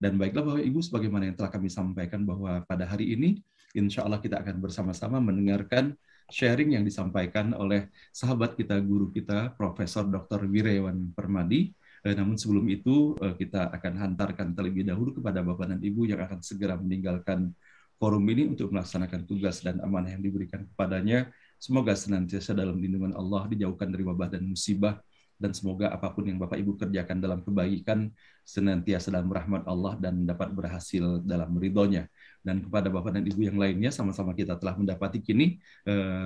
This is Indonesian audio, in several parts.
Dan baiklah Bapak Ibu, sebagaimana yang telah kami sampaikan bahwa pada hari ini, insya Allah kita akan bersama-sama mendengarkan sharing yang disampaikan oleh sahabat kita, guru kita, Profesor Dr. Wirayawan Permadi. Namun sebelum itu, kita akan hantarkan terlebih dahulu kepada Bapak dan Ibu yang akan segera meninggalkan forum ini untuk melaksanakan tugas dan amanah yang diberikan kepadanya. Semoga senantiasa dalam lindungan Allah, dijauhkan dari wabah dan musibah, dan semoga apapun yang Bapak Ibu kerjakan dalam kebaikan senantiasa dalam rahmat Allah dan dapat berhasil dalam ridhonya. Dan kepada Bapak dan Ibu yang lainnya, sama-sama kita telah mendapati kini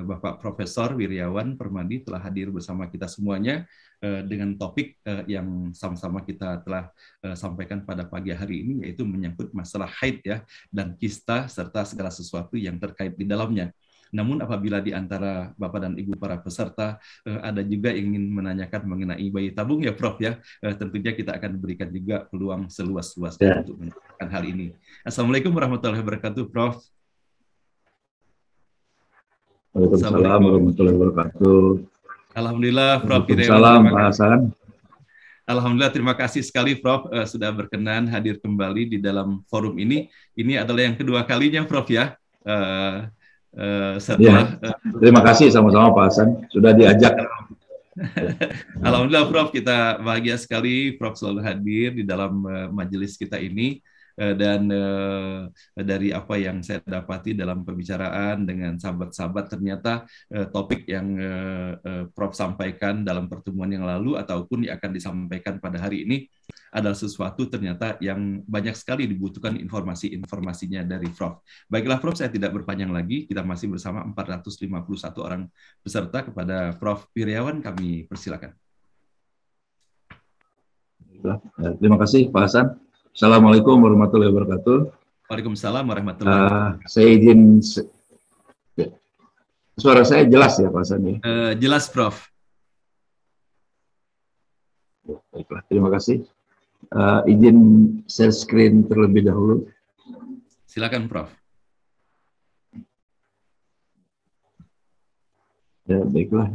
Bapak Profesor Wirayawan Permadi telah hadir bersama kita semuanya dengan topik yang sama-sama kita telah sampaikan pada pagi hari ini, yaitu menyangkut masalah haid ya, dan kista serta segala sesuatu yang terkait di dalamnya. Namun apabila di antara Bapak dan Ibu para peserta ada juga ingin menanyakan mengenai bayi tabung ya Prof ya, tentunya kita akan berikan juga peluang seluas-luasnya untuk menanyakan hal ini. Assalamualaikum warahmatullahi wabarakatuh Prof. Waalaikumsalam warahmatullahi wabarakatuh. Alhamdulillah Prof. Waalaikumsalam Pak Hasan. Alhamdulillah, terima kasih sekali Prof sudah berkenan hadir kembali di dalam forum ini. Ini adalah yang kedua kalinya Prof ya. Setelah terima kasih sama-sama Pak Hasan sudah diajak. Alhamdulillah Prof, kita bahagia sekali Prof selalu hadir di dalam majelis kita ini. Dan dari apa yang saya dapati dalam pembicaraan dengan sahabat-sahabat, ternyata topik yang Prof sampaikan dalam pertemuan yang lalu ataupun yang akan disampaikan pada hari ini adalah sesuatu ternyata yang banyak sekali dibutuhkan informasi-informasinya dari Prof. Baiklah Prof, saya tidak berpanjang lagi, kita masih bersama 451 orang peserta. Kepada Prof Wirayawan kami persilakan. Terima kasih Pak Hasan. Assalamualaikum warahmatullahi wabarakatuh. Waalaikumsalam warahmatullahi wabarakatuh. Saya izin, suara saya jelas ya Pak Hasan? Jelas Prof. Baiklah, terima kasih. Izin share screen terlebih dahulu. Silakan Prof. Ya, baiklah.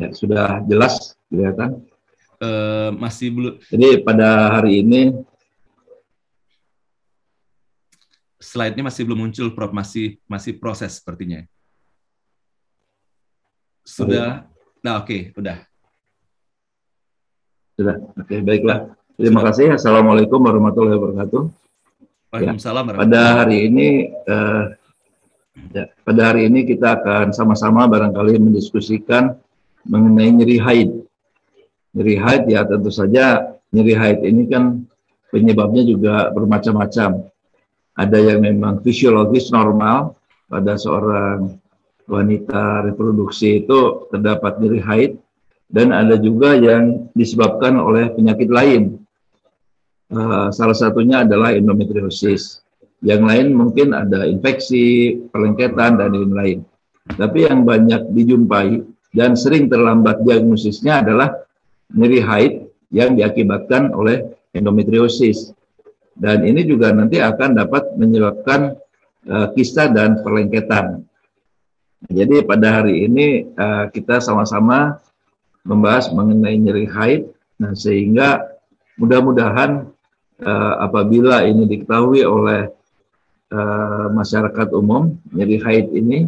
Ya, sudah jelas kelihatan. Masih belum. Jadi pada hari ini slide-nya masih belum muncul Prof, masih proses sepertinya. Sudah. Nah, oke, udah. Sudah. Oke, baiklah. Terima kasih. Assalamualaikum warahmatullahi wabarakatuh. Waalaikumsalam ya, pada hari ini kita akan sama-sama barangkali mendiskusikan mengenai nyeri haid. Nyeri haid ya tentu saja nyeri haid ini kan penyebabnya juga bermacam-macam. Ada yang memang fisiologis normal pada seorang wanita reproduksi itu terdapat nyeri haid, dan ada juga yang disebabkan oleh penyakit lain. Salah satunya adalah endometriosis. Yang lain mungkin ada infeksi, pelengketan, dan lain-lain. Tapi yang banyak dijumpai dan sering terlambat diagnosisnya adalah nyeri haid yang diakibatkan oleh endometriosis, dan ini juga nanti akan dapat menyebabkan kista dan perlengketan. Jadi pada hari ini kita sama-sama membahas mengenai nyeri haid, nah sehingga mudah-mudahan apabila ini diketahui oleh masyarakat umum, nyeri haid ini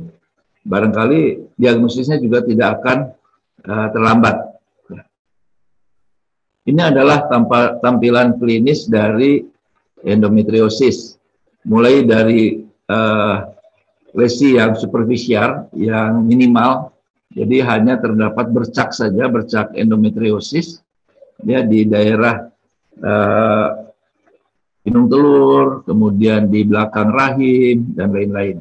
barangkali diagnosisnya juga tidak akan terlambat. Ini adalah tampilan klinis dari endometriosis, mulai dari lesi yang superficial, yang minimal, jadi hanya terdapat bercak saja, bercak endometriosis, ya di daerah hidung telur, kemudian di belakang rahim, dan lain-lain.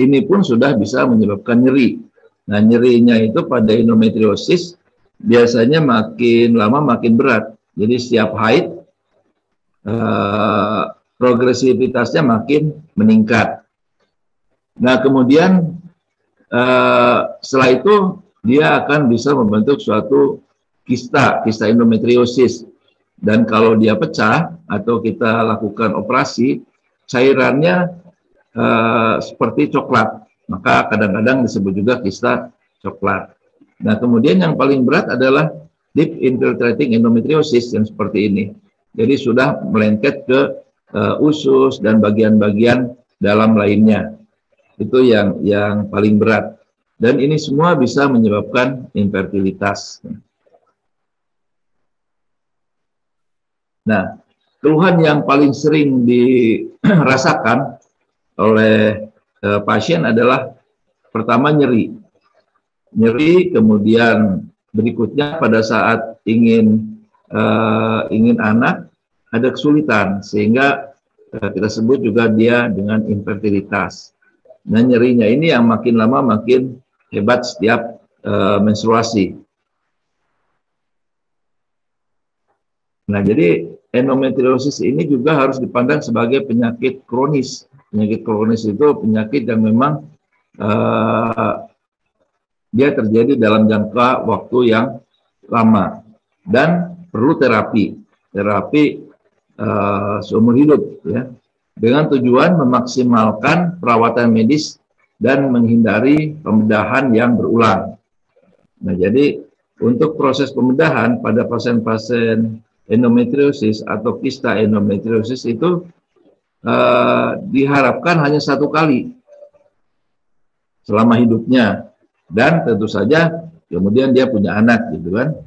Ini pun sudah bisa menyebabkan nyeri. Nah, nyerinya itu pada endometriosis biasanya makin lama makin berat. Jadi setiap haid progresivitasnya makin meningkat. Nah kemudian setelah itu dia akan bisa membentuk suatu kista endometriosis. Dan kalau dia pecah atau kita lakukan operasi, cairannya seperti coklat. Maka kadang-kadang disebut juga kista coklat. Nah, kemudian yang paling berat adalah deep infiltrating endometriosis yang seperti ini. Jadi sudah melengket ke usus dan bagian-bagian dalam lainnya. Itu yang paling berat. Dan ini semua bisa menyebabkan infertilitas. Nah, keluhan yang paling sering dirasakan oleh pasien adalah pertama nyeri. Nyeri, kemudian berikutnya pada saat ingin anak ada kesulitan, sehingga kita sebut juga dia dengan infertilitas. Nah, nyerinya ini yang makin lama makin hebat setiap menstruasi. Nah, jadi endometriosis ini juga harus dipandang sebagai penyakit kronis. Penyakit kronis itu penyakit yang memang dia terjadi dalam jangka waktu yang lama dan perlu terapi seumur hidup, ya, dengan tujuan memaksimalkan perawatan medis dan menghindari pembedahan yang berulang. Nah, jadi untuk proses pembedahan pada pasien-pasien endometriosis atau kista endometriosis itu diharapkan hanya 1 kali selama hidupnya, dan tentu saja kemudian dia punya anak, gitu kan.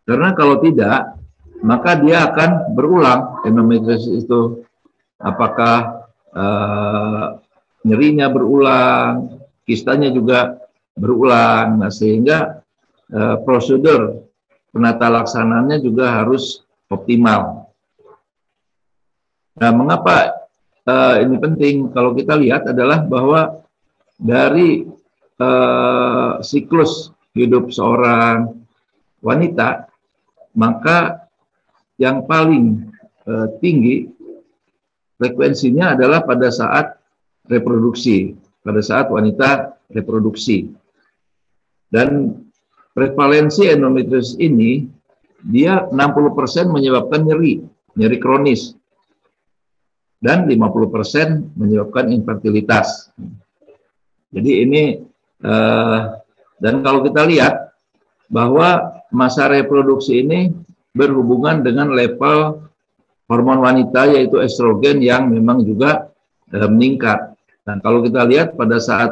Karena kalau tidak, maka dia akan berulang endometriosis itu. Apakah nyerinya berulang, kistanya juga berulang. Nah, sehingga prosedur penata laksanaannya juga harus optimal. Nah, mengapa ini penting? Kalau kita lihat adalah bahwa dari siklus hidup seorang wanita, maka yang paling tinggi frekuensinya adalah pada saat reproduksi, pada saat wanita reproduksi. Dan prevalensi endometriosis ini, dia 60% menyebabkan nyeri kronis, dan 50% menyebabkan infertilitas. Jadi ini, dan kalau kita lihat bahwa masa reproduksi ini berhubungan dengan level hormon wanita, yaitu estrogen yang memang juga meningkat. Dan kalau kita lihat pada saat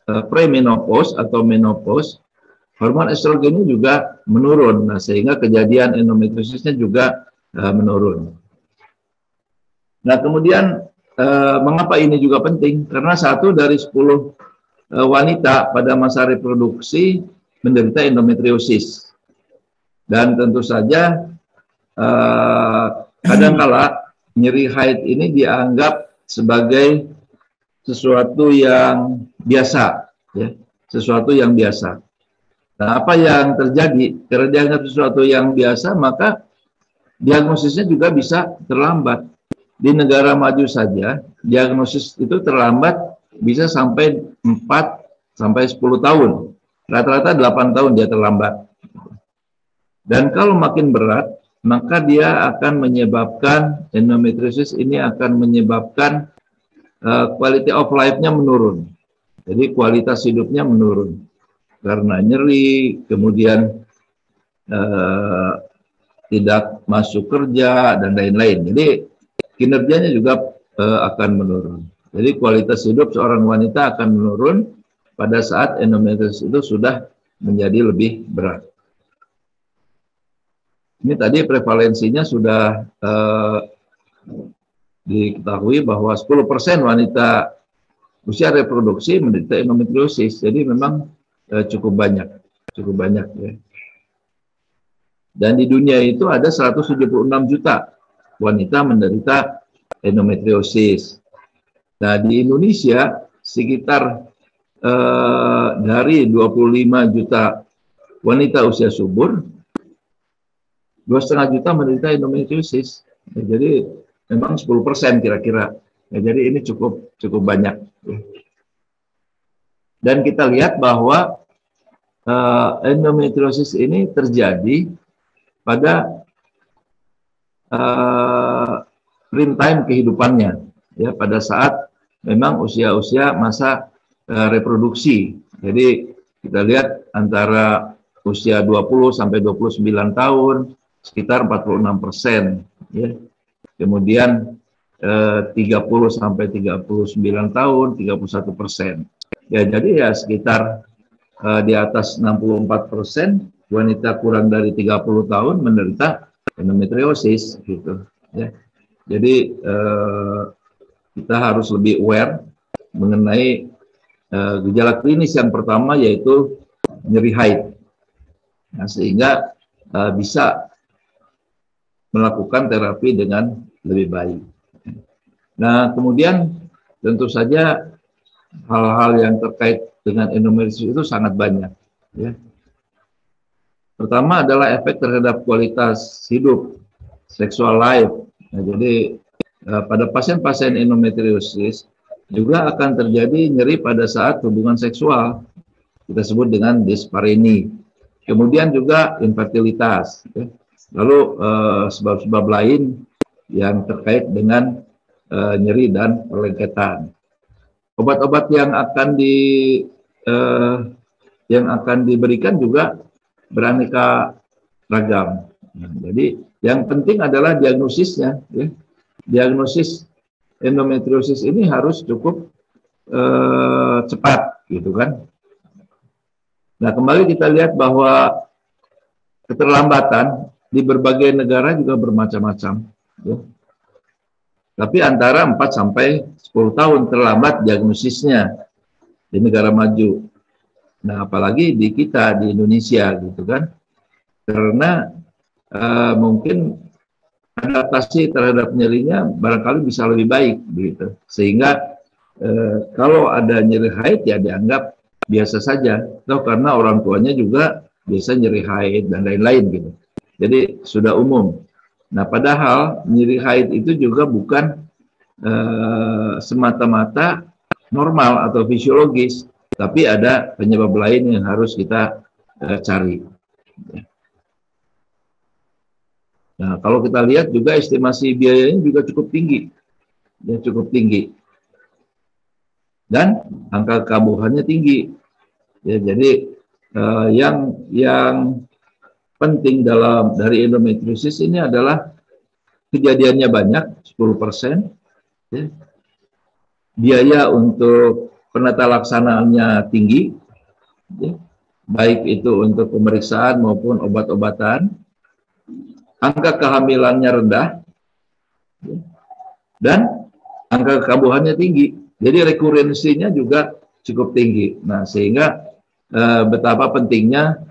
premenopause atau menopause, hormon estrogennya juga menurun. Nah, sehingga kejadian endometriosisnya juga menurun. Nah, kemudian mengapa ini juga penting? Karena 1 dari 10 wanita pada masa reproduksi menderita endometriosis. Dan tentu saja kadangkala nyeri haid ini dianggap sebagai sesuatu yang biasa, ya, sesuatu yang biasa. Nah, apa yang terjadi? Karena dianggap sesuatu yang biasa, maka diagnosisnya juga bisa terlambat. Di negara maju saja, diagnosis itu terlambat bisa sampai 4 sampai 10 tahun. Rata-rata 8 tahun dia terlambat. Dan kalau makin berat, maka dia akan menyebabkan, endometriosis ini akan menyebabkan quality of life-nya menurun. Jadi kualitas hidupnya menurun. Karena nyeri, kemudian tidak masuk kerja, dan lain-lain. Jadi kinerjanya juga akan menurun. Jadi kualitas hidup seorang wanita akan menurun pada saat endometriosis itu sudah menjadi lebih berat. Ini tadi prevalensinya sudah diketahui bahwa 10% wanita usia reproduksi menderita endometriosis. Jadi memang cukup banyak ya. Dan di dunia itu ada 176 juta wanita menderita endometriosis. Nah, di Indonesia sekitar dari 25 juta wanita usia subur, 2,5 juta menderita endometriosis. Ya, jadi memang 10% kira-kira. Ya, jadi ini cukup banyak. Dan kita lihat bahwa endometriosis ini terjadi pada prime time kehidupannya, ya, pada saat memang usia-usia masa reproduksi. Jadi kita lihat antara usia 20 sampai 29 tahun sekitar 46%, ya. Kemudian 30 sampai 39 tahun 31%. Ya, jadi ya sekitar di atas 64% wanita kurang dari 30 tahun menderita endometriosis gitu, ya. Jadi kita harus lebih aware mengenai gejala klinis yang pertama, yaitu nyeri haid. Nah, sehingga bisa melakukan terapi dengan lebih baik. Nah, kemudian tentu saja hal-hal yang terkait dengan endometriosis itu sangat banyak, ya. Pertama adalah efek terhadap kualitas hidup, sexual life. Nah, jadi pada pasien-pasien endometriosis juga akan terjadi nyeri pada saat hubungan seksual. Kita sebut dengan dispareunia. Kemudian juga infertilitas, ya. Lalu sebab-sebab lain yang terkait dengan nyeri dan perlengketan. Obat-obat yang akan diberikan juga beraneka ragam. Nah, jadi yang penting adalah diagnosisnya, ya. Diagnosis endometriosis ini harus cukup cepat, gitu kan. Nah, kembali kita lihat bahwa keterlambatan di berbagai negara juga bermacam-macam, ya. Tapi antara 4 sampai 10 tahun terlambat diagnosisnya di negara maju. Nah, apalagi di kita, di Indonesia, gitu kan. Karena mungkin adaptasi terhadap nyerinya barangkali bisa lebih baik, gitu. Sehingga kalau ada nyeri haid ya dianggap biasa saja. Atau karena orang tuanya juga biasa nyeri haid dan lain-lain, gitu. Jadi sudah umum. Nah, padahal nyeri haid itu juga bukan semata-mata normal atau fisiologis, tapi ada penyebab lain yang harus kita cari. Nah, kalau kita lihat juga estimasi biayanya juga cukup tinggi, ya, cukup tinggi, dan angka kekambuhannya tinggi. Ya, jadi yang penting dari endometriosis ini adalah kejadiannya banyak, 10%. Ya. Biaya untuk penata laksanaannya tinggi, ya. Baik itu untuk pemeriksaan maupun obat-obatan. Angka kehamilannya rendah, ya. Dan angka kekambuhannya tinggi. Jadi rekurensinya juga cukup tinggi. Nah, sehingga betapa pentingnya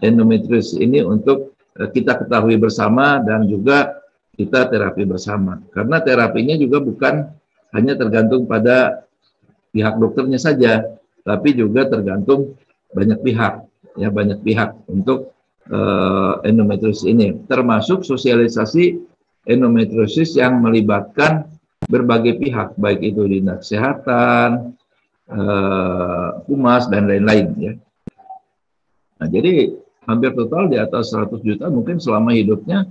endometriosis ini untuk kita ketahui bersama dan juga kita terapi bersama. Karena terapinya juga bukan hanya tergantung pada pihak dokternya saja, tapi juga tergantung banyak pihak, ya, banyak pihak untuk endometriosis ini, termasuk sosialisasi endometriosis yang melibatkan berbagai pihak, baik itu dinas kesehatan, humas dan lain-lain, ya. Nah, jadi hampir total di atas 100 juta mungkin selama hidupnya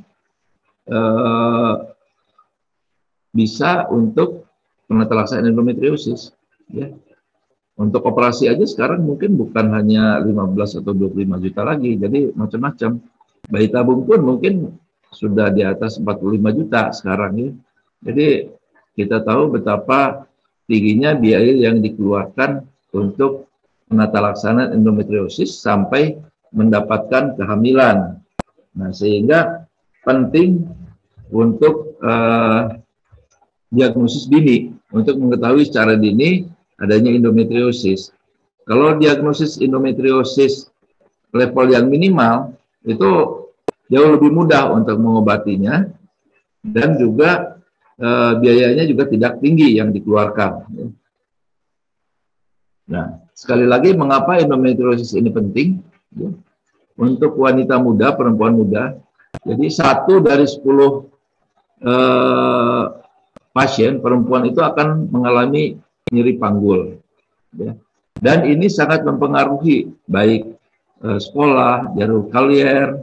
bisa untuk penata laksanaan endometriosis, ya. Untuk operasi aja sekarang mungkin bukan hanya 15 atau 25 juta lagi, jadi macam-macam. Bayi tabung pun mungkin sudah di atas 45 juta sekarang, ya. Jadi kita tahu betapa tingginya biaya yang dikeluarkan untuk penata laksanaan endometriosis sampai mendapatkan kehamilan. Nah, sehingga penting untuk diagnosis dini, untuk mengetahui secara dini adanya endometriosis. Kalau diagnosis endometriosis level yang minimal, itu jauh lebih mudah untuk mengobatinya, dan juga biayanya juga tidak tinggi yang dikeluarkan. Nah, sekali lagi, mengapa endometriosis ini penting? Ya. Untuk wanita muda, perempuan muda, jadi 1 dari 10 pasien perempuan itu akan mengalami nyeri panggul, ya. Dan ini sangat mempengaruhi baik sekolah, jalur karier,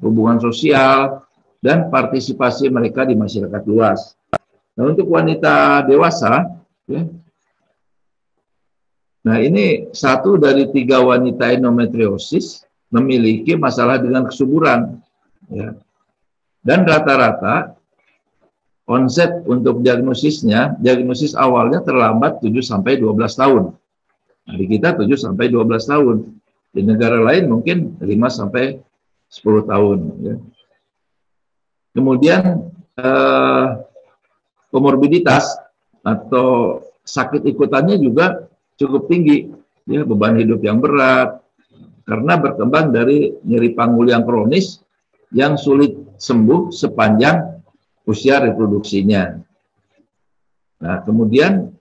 hubungan sosial, dan partisipasi mereka di masyarakat luas. Nah, untuk wanita dewasa, ya, nah ini 1 dari 3 wanita endometriosis memiliki masalah dengan kesuburan. Ya. Dan rata-rata onset untuk diagnosis awalnya terlambat 7-12 tahun. Nah, di kita 7-12 tahun. Di negara lain mungkin 5-10 tahun. Ya. Kemudian komorbiditas atau sakit ikutannya juga cukup tinggi, ya, beban hidup yang berat, karena berkembang dari nyeri panggul yang kronis yang sulit sembuh sepanjang usia reproduksinya. Nah, kemudian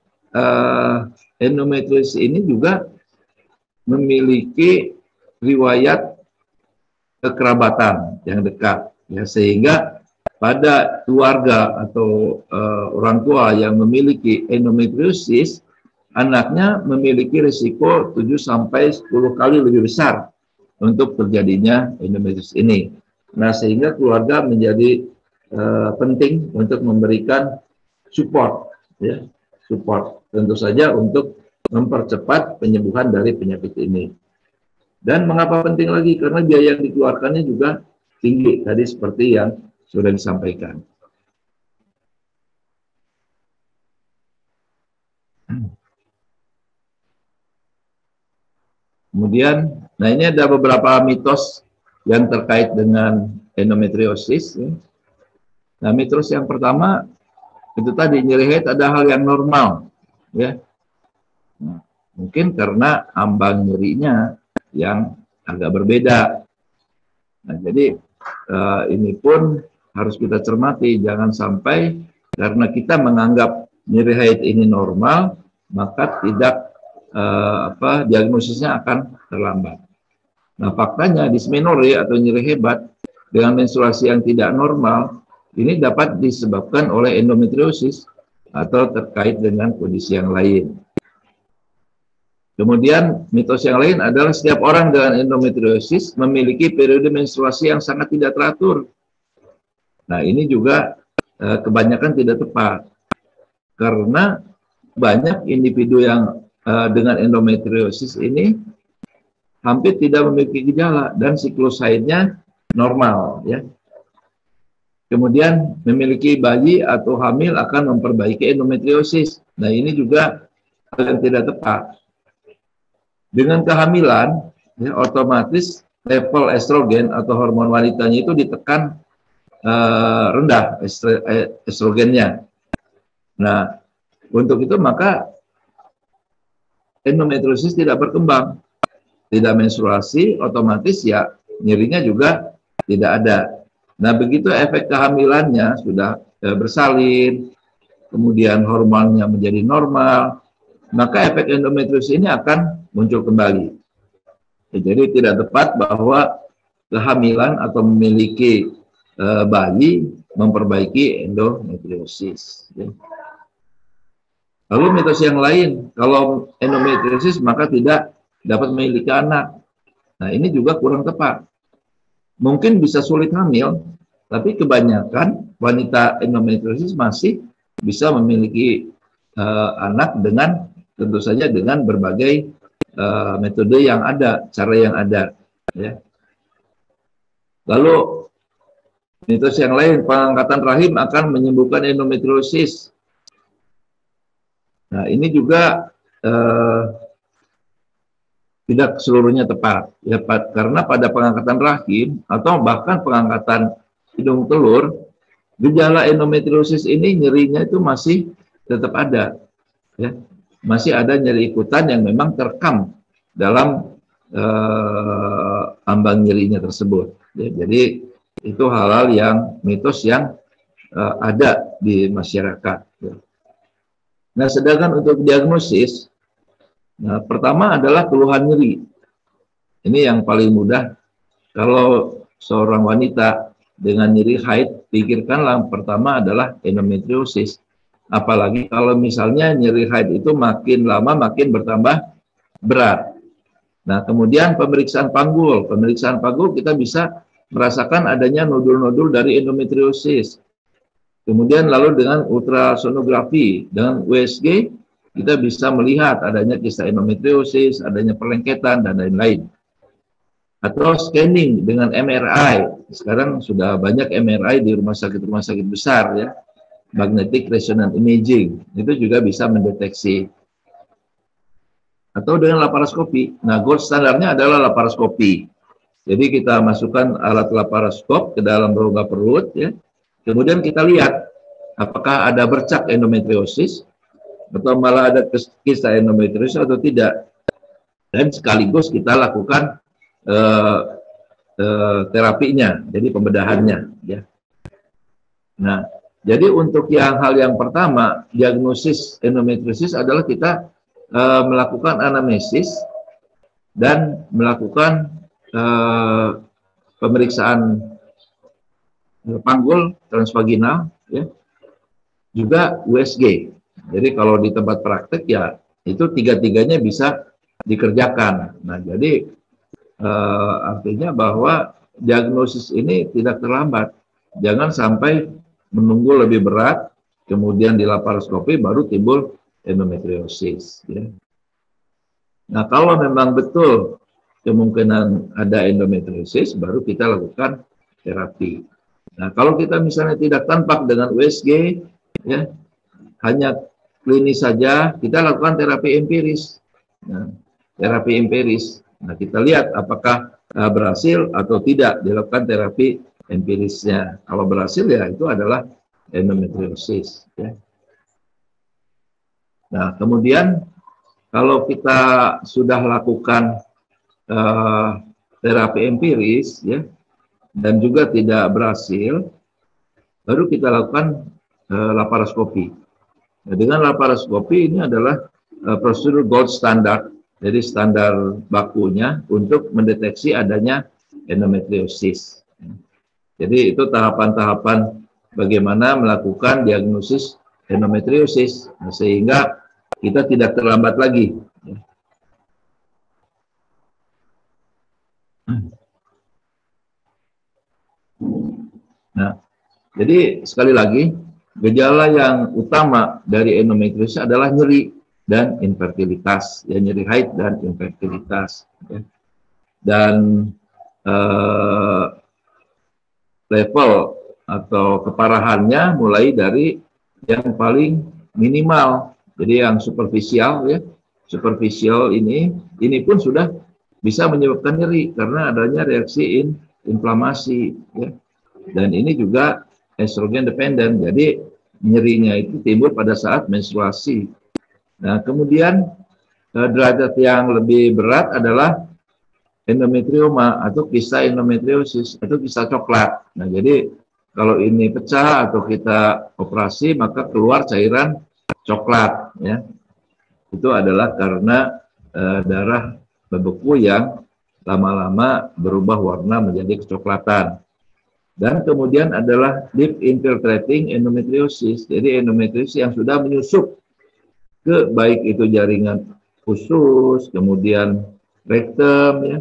endometriosis ini juga memiliki riwayat kekerabatan yang dekat, ya, sehingga pada keluarga atau orang tua yang memiliki endometriosis, anaknya memiliki risiko 7-10 kali lebih besar untuk terjadinya endometriosis ini. Nah, sehingga keluarga menjadi penting untuk memberikan support, ya, support tentu saja untuk mempercepat penyembuhan dari penyakit ini. Dan mengapa penting lagi? Karena biaya yang dikeluarkannya juga tinggi, tadi seperti yang sudah disampaikan. Kemudian, nah ini ada beberapa mitos yang terkait dengan endometriosis. Ya. Nah, mitos yang pertama itu tadi, nyeri haid ada hal yang normal, ya. Nah, mungkin karena ambang nyerinya yang agak berbeda. Nah, jadi ini pun harus kita cermati, jangan sampai karena kita menganggap nyeri haid ini normal, maka tidak diagnosisnya akan terlambat. Nah, faktanya dysmenorrhea atau nyeri hebat dengan menstruasi yang tidak normal ini dapat disebabkan oleh endometriosis atau terkait dengan kondisi yang lain. Kemudian mitos yang lain adalah setiap orang dengan endometriosis memiliki periode menstruasi yang sangat tidak teratur. Nah, ini juga kebanyakan tidak tepat, karena banyak individu yang dengan endometriosis ini hampir tidak memiliki gejala dan siklus haidnya normal, ya. Kemudian memiliki bayi atau hamil akan memperbaiki endometriosis. Nah, ini juga hal yang tidak tepat. Dengan kehamilan, ya, otomatis level estrogen atau hormon wanitanya itu ditekan rendah estrogennya. Nah, untuk itu maka endometriosis tidak berkembang, tidak menstruasi, otomatis ya nyerinya juga tidak ada. Nah, begitu efek kehamilannya sudah bersalin, kemudian hormonnya menjadi normal, maka efek endometriosis ini akan muncul kembali. Ya, jadi tidak tepat bahwa kehamilan atau memiliki bayi memperbaiki endometriosis. Ya. Lalu mitos yang lain, kalau endometriosis maka tidak dapat memiliki anak. Nah, ini juga kurang tepat. Mungkin bisa sulit hamil, tapi kebanyakan wanita endometriosis masih bisa memiliki anak dengan tentu saja dengan berbagai metode yang ada, cara yang ada. Ya. Lalu mitos yang lain, pengangkatan rahim akan menyembuhkan endometriosis. Nah, ini juga tidak seluruhnya tepat, ya, karena pada pengangkatan rahim atau bahkan pengangkatan hidung telur, gejala endometriosis ini nyerinya itu masih tetap ada, ya, masih ada nyeri ikutan yang memang terekam dalam ambang nyerinya tersebut. Ya, jadi itu hal-hal yang mitos yang ada di masyarakat. Ya. Nah, sedangkan untuk diagnosis, nah, pertama adalah keluhan nyeri. Ini yang paling mudah. Kalau seorang wanita dengan nyeri haid, pikirkanlah pertama adalah endometriosis. Apalagi kalau misalnya nyeri haid itu makin lama makin bertambah berat. Nah, kemudian pemeriksaan panggul. Pemeriksaan panggul kita bisa merasakan adanya nodul-nodul dari endometriosis. Kemudian lalu dengan ultrasonografi, dengan USG, kita bisa melihat adanya kista endometriosis, adanya perlengketan, dan lain-lain. atau scanning dengan MRI. Sekarang sudah banyak MRI di rumah sakit besar ya, magnetic resonance imaging, itu juga bisa mendeteksi. Atau dengan laparoskopi. Nah, gold standarnya adalah laparoskopi. Jadi kita masukkan alat laparoskop ke dalam rongga perut ya. Kemudian kita lihat apakah ada bercak endometriosis atau malah ada kista endometriosis atau tidak. Dan sekaligus kita lakukan terapinya, jadi pembedahannya ya. Nah, jadi untuk hal yang pertama, diagnosis endometriosis adalah kita melakukan anamnesis dan melakukan pemeriksaan panggul transvaginal ya, juga USG. Jadi kalau di tempat praktek ya itu tiga-tiganya bisa dikerjakan. Nah, jadi artinya bahwa diagnosis ini tidak terlambat. Jangan sampai menunggu lebih berat, kemudian di laparoskopi baru timbul endometriosis. Ya. Nah, kalau memang betul kemungkinan ada endometriosis, baru kita lakukan terapi. Nah, kalau kita misalnya tidak tampak dengan USG, ya, hanya klinis saja, kita lakukan terapi empiris. Nah, terapi empiris. Nah, kita lihat apakah berhasil atau tidak dilakukan terapi empirisnya. Kalau berhasil ya itu adalah endometriosis. Ya. Nah, kemudian kalau kita sudah lakukan terapi empiris, ya, dan juga tidak berhasil, baru kita lakukan laparoskopi. Nah, dengan laparoskopi ini adalah prosedur gold standard, jadi standar bakunya untuk mendeteksi adanya endometriosis. Jadi itu tahapan-tahapan bagaimana melakukan diagnosis endometriosis, nah, sehingga kita tidak terlambat lagi. Nah, jadi sekali lagi, gejala yang utama dari endometriosis adalah nyeri dan infertilitas, ya, nyeri haid dan infertilitas. Ya. Dan level atau keparahannya mulai dari yang paling minimal, jadi yang superficial, ya, superficial ini pun sudah bisa menyebabkan nyeri karena adanya reaksi inflamasi, ya. Dan ini juga estrogen dependent, jadi nyerinya itu timbul pada saat menstruasi. Nah, kemudian derajat yang lebih berat adalah endometrioma atau kista endometriosis atau kista coklat. Nah, jadi kalau ini pecah atau kita operasi maka keluar cairan coklat, ya. Itu adalah karena darah membeku yang lama-lama berubah warna menjadi kecoklatan. Dan kemudian adalah deep infiltrating endometriosis. Jadi endometriosis yang sudah menyusup ke baik itu jaringan usus, kemudian rektum, ya,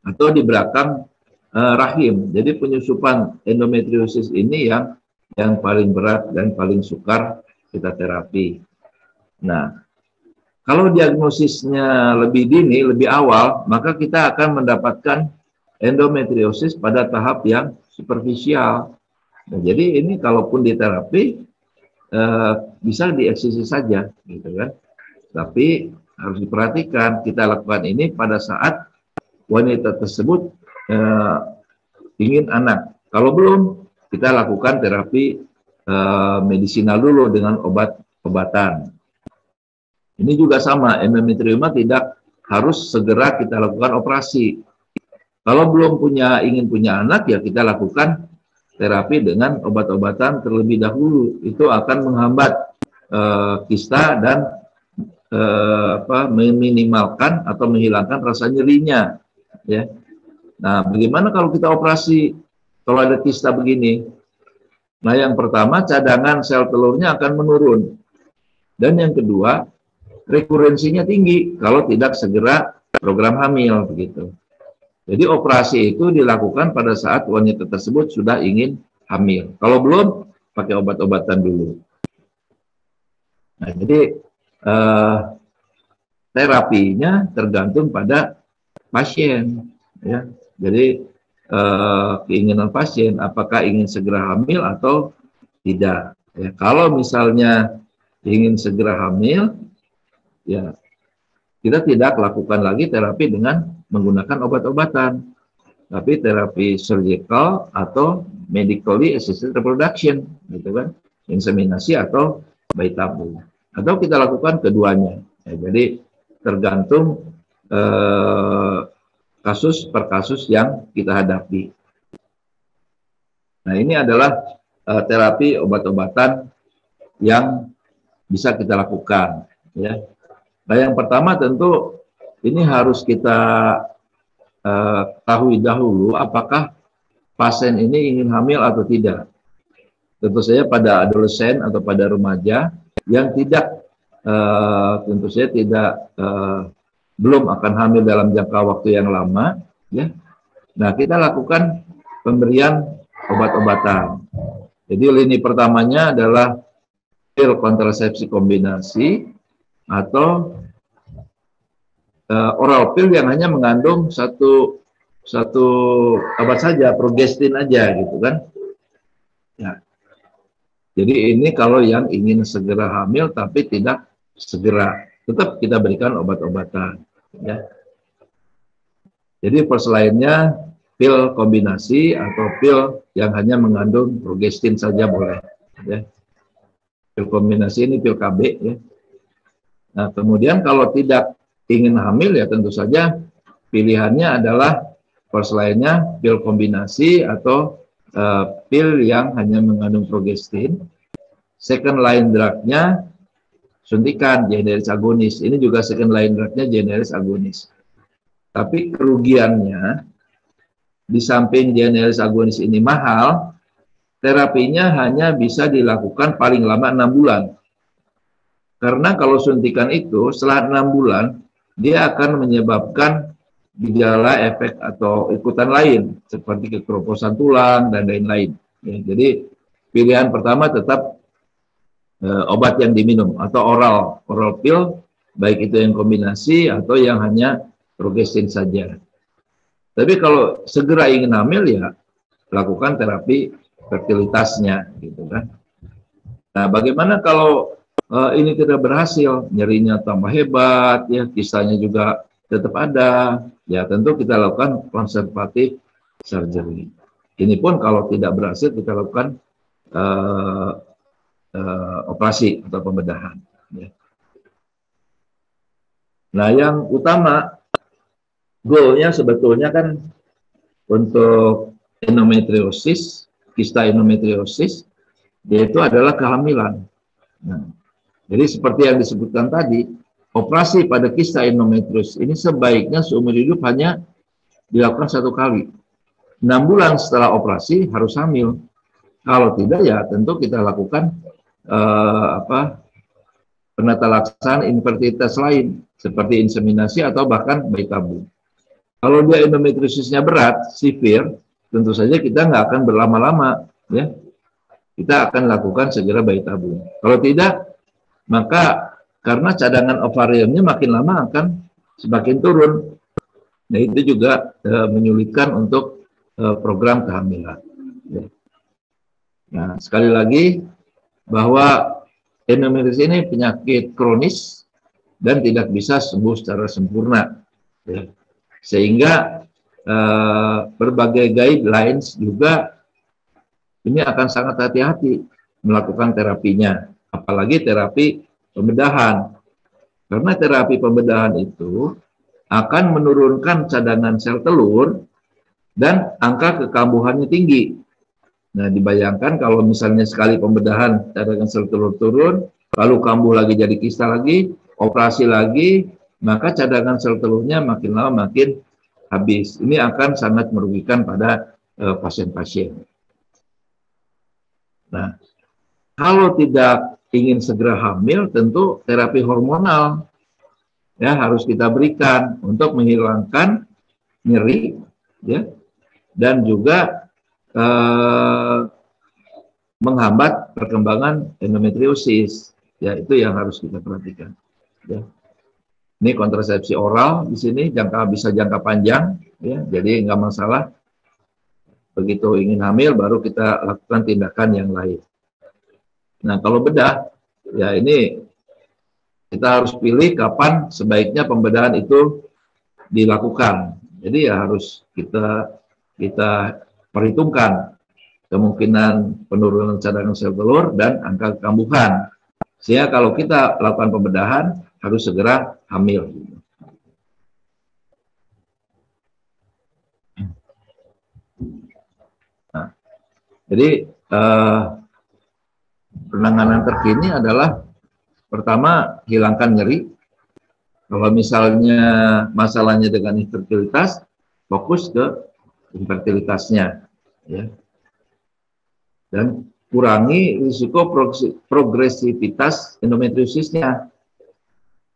atau di belakang rahim. Jadi penyusupan endometriosis ini yang paling berat dan paling sukar kita terapi. Nah, kalau diagnosisnya lebih dini, lebih awal, maka kita akan mendapatkan endometriosis pada tahap yang superficial. Nah, jadi ini kalaupun diterapi bisa dieksisi saja, gitu kan. Tapi harus diperhatikan kita lakukan ini pada saat wanita tersebut ingin anak. Kalau belum, kita lakukan terapi medisinal dulu dengan obat-obatan. Ini juga sama, endometrioma tidak harus segera kita lakukan operasi. Kalau belum ingin punya anak, ya kita lakukan terapi dengan obat-obatan terlebih dahulu. Itu akan menghambat kista dan meminimalkan atau menghilangkan rasa nyerinya. Ya. Nah, bagaimana kalau kita operasi kalau ada kista begini? Nah, yang pertama cadangan sel telurnya akan menurun. Dan yang kedua, rekurensinya tinggi kalau tidak segera program hamil begitu. Jadi operasi itu dilakukan pada saat wanita tersebut sudah ingin hamil. Kalau belum, pakai obat-obatan dulu. Nah, jadi terapinya tergantung pada pasien. ya. Jadi keinginan pasien apakah ingin segera hamil atau tidak. Ya, kalau misalnya ingin segera hamil, ya kita tidak lakukan lagi terapi dengan menggunakan obat-obatan, tapi terapi surgical atau medically assisted reproduction, gitu kan, inseminasi atau bayi tabung, atau kita lakukan keduanya. Ya, jadi tergantung kasus per kasus yang kita hadapi. Nah, ini adalah terapi obat-obatan yang bisa kita lakukan. Ya. Nah, yang pertama tentu ini harus kita ketahui dahulu apakah pasien ini ingin hamil atau tidak. Tentu saja pada adolesen atau pada remaja yang tidak tentu saja tidak belum akan hamil dalam jangka waktu yang lama, ya. Nah, kita lakukan pemberian obat-obatan. Jadi lini pertamanya adalah pil kontrasepsi kombinasi atau oral pill yang hanya mengandung satu obat saja, progestin aja, gitu kan. Ya. Jadi ini kalau yang ingin segera hamil tapi tidak segera, tetap kita berikan obat-obatan. Ya. Jadi lainnya pil kombinasi atau pil yang hanya mengandung progestin saja boleh. Ya. Pil kombinasi ini pil KB. Ya. Nah, kemudian kalau tidak ingin hamil ya tentu saja pilihannya adalah lainnya pil kombinasi atau pil yang hanya mengandung progestin. Second line drug-nya suntikan generis agonis. Ini juga second line drug-nya generis agonis. Tapi kerugiannya di samping generis agonis ini mahal, terapinya hanya bisa dilakukan paling lama 6 bulan. Karena kalau suntikan itu setelah 6 bulan dia akan menyebabkan gejala efek atau ikutan lain seperti kekeroposan tulang dan lain-lain. Ya, jadi pilihan pertama tetap obat yang diminum atau oral pill, baik itu yang kombinasi atau yang hanya progestin saja. Tapi kalau segera ingin hamil ya lakukan terapi fertilitasnya, gitu kan. Nah, bagaimana kalau ini tidak berhasil, nyerinya tambah hebat, ya kisahnya juga tetap ada, ya tentu kita lakukan konservatif surgery. Ini pun kalau tidak berhasil kita lakukan operasi atau pembedahan. Ya. Nah, yang utama goalnya sebetulnya kan untuk endometriosis, kista endometriosis, yaitu adalah kehamilan. Nah, jadi seperti yang disebutkan tadi, operasi pada kista endometriosis ini sebaiknya seumur hidup hanya dilakukan 1 kali. 6 bulan setelah operasi harus hamil. Kalau tidak ya tentu kita lakukan penata laksanaan infertilitas lain seperti inseminasi atau bahkan bayi tabung. Kalau dia endometriosisnya berat, severe, tentu saja kita nggak akan berlama-lama, ya. Kita akan lakukan segera bayi tabung. Kalau tidak, maka karena cadangan ovariumnya makin lama akan semakin turun. Nah, itu juga menyulitkan untuk program kehamilan. Ya. Nah, sekali lagi bahwa endometriosis ini penyakit kronis dan tidak bisa sembuh secara sempurna. Ya. Sehingga berbagai guidelines juga ini akan sangat hati-hati melakukan terapinya, apalagi terapi pembedahan. Karena terapi pembedahan itu akan menurunkan cadangan sel telur dan angka kekambuhannya tinggi. Nah, dibayangkan kalau misalnya sekali pembedahan cadangan sel telur turun, lalu kambuh lagi jadi kista lagi, operasi lagi, maka cadangan sel telurnya makin lama makin habis. Ini akan sangat merugikan pada pasien-pasien. Nah, kalau tidak ingin segera hamil, tentu terapi hormonal ya harus kita berikan untuk menghilangkan nyeri, ya, dan juga menghambat perkembangan endometriosis. Ya, itu yang harus kita perhatikan. Ya. Ini kontrasepsi oral di sini bisa jangka panjang, ya, jadi nggak masalah. Begitu ingin hamil baru kita lakukan tindakan yang lain. Nah kalau bedah, ya ini kita harus pilih kapan sebaiknya pembedahan itu dilakukan. Jadi ya harus kita perhitungkan kemungkinan penurunan cadangan sel telur dan angka kekambuhan. Sehingga kalau kita lakukan pembedahan harus segera hamil. Nah, jadi penanganan terkini adalah pertama hilangkan nyeri. Kalau misalnya masalahnya dengan infertilitas, fokus ke infertilitasnya, ya. Dan kurangi risiko progresivitas endometriosisnya.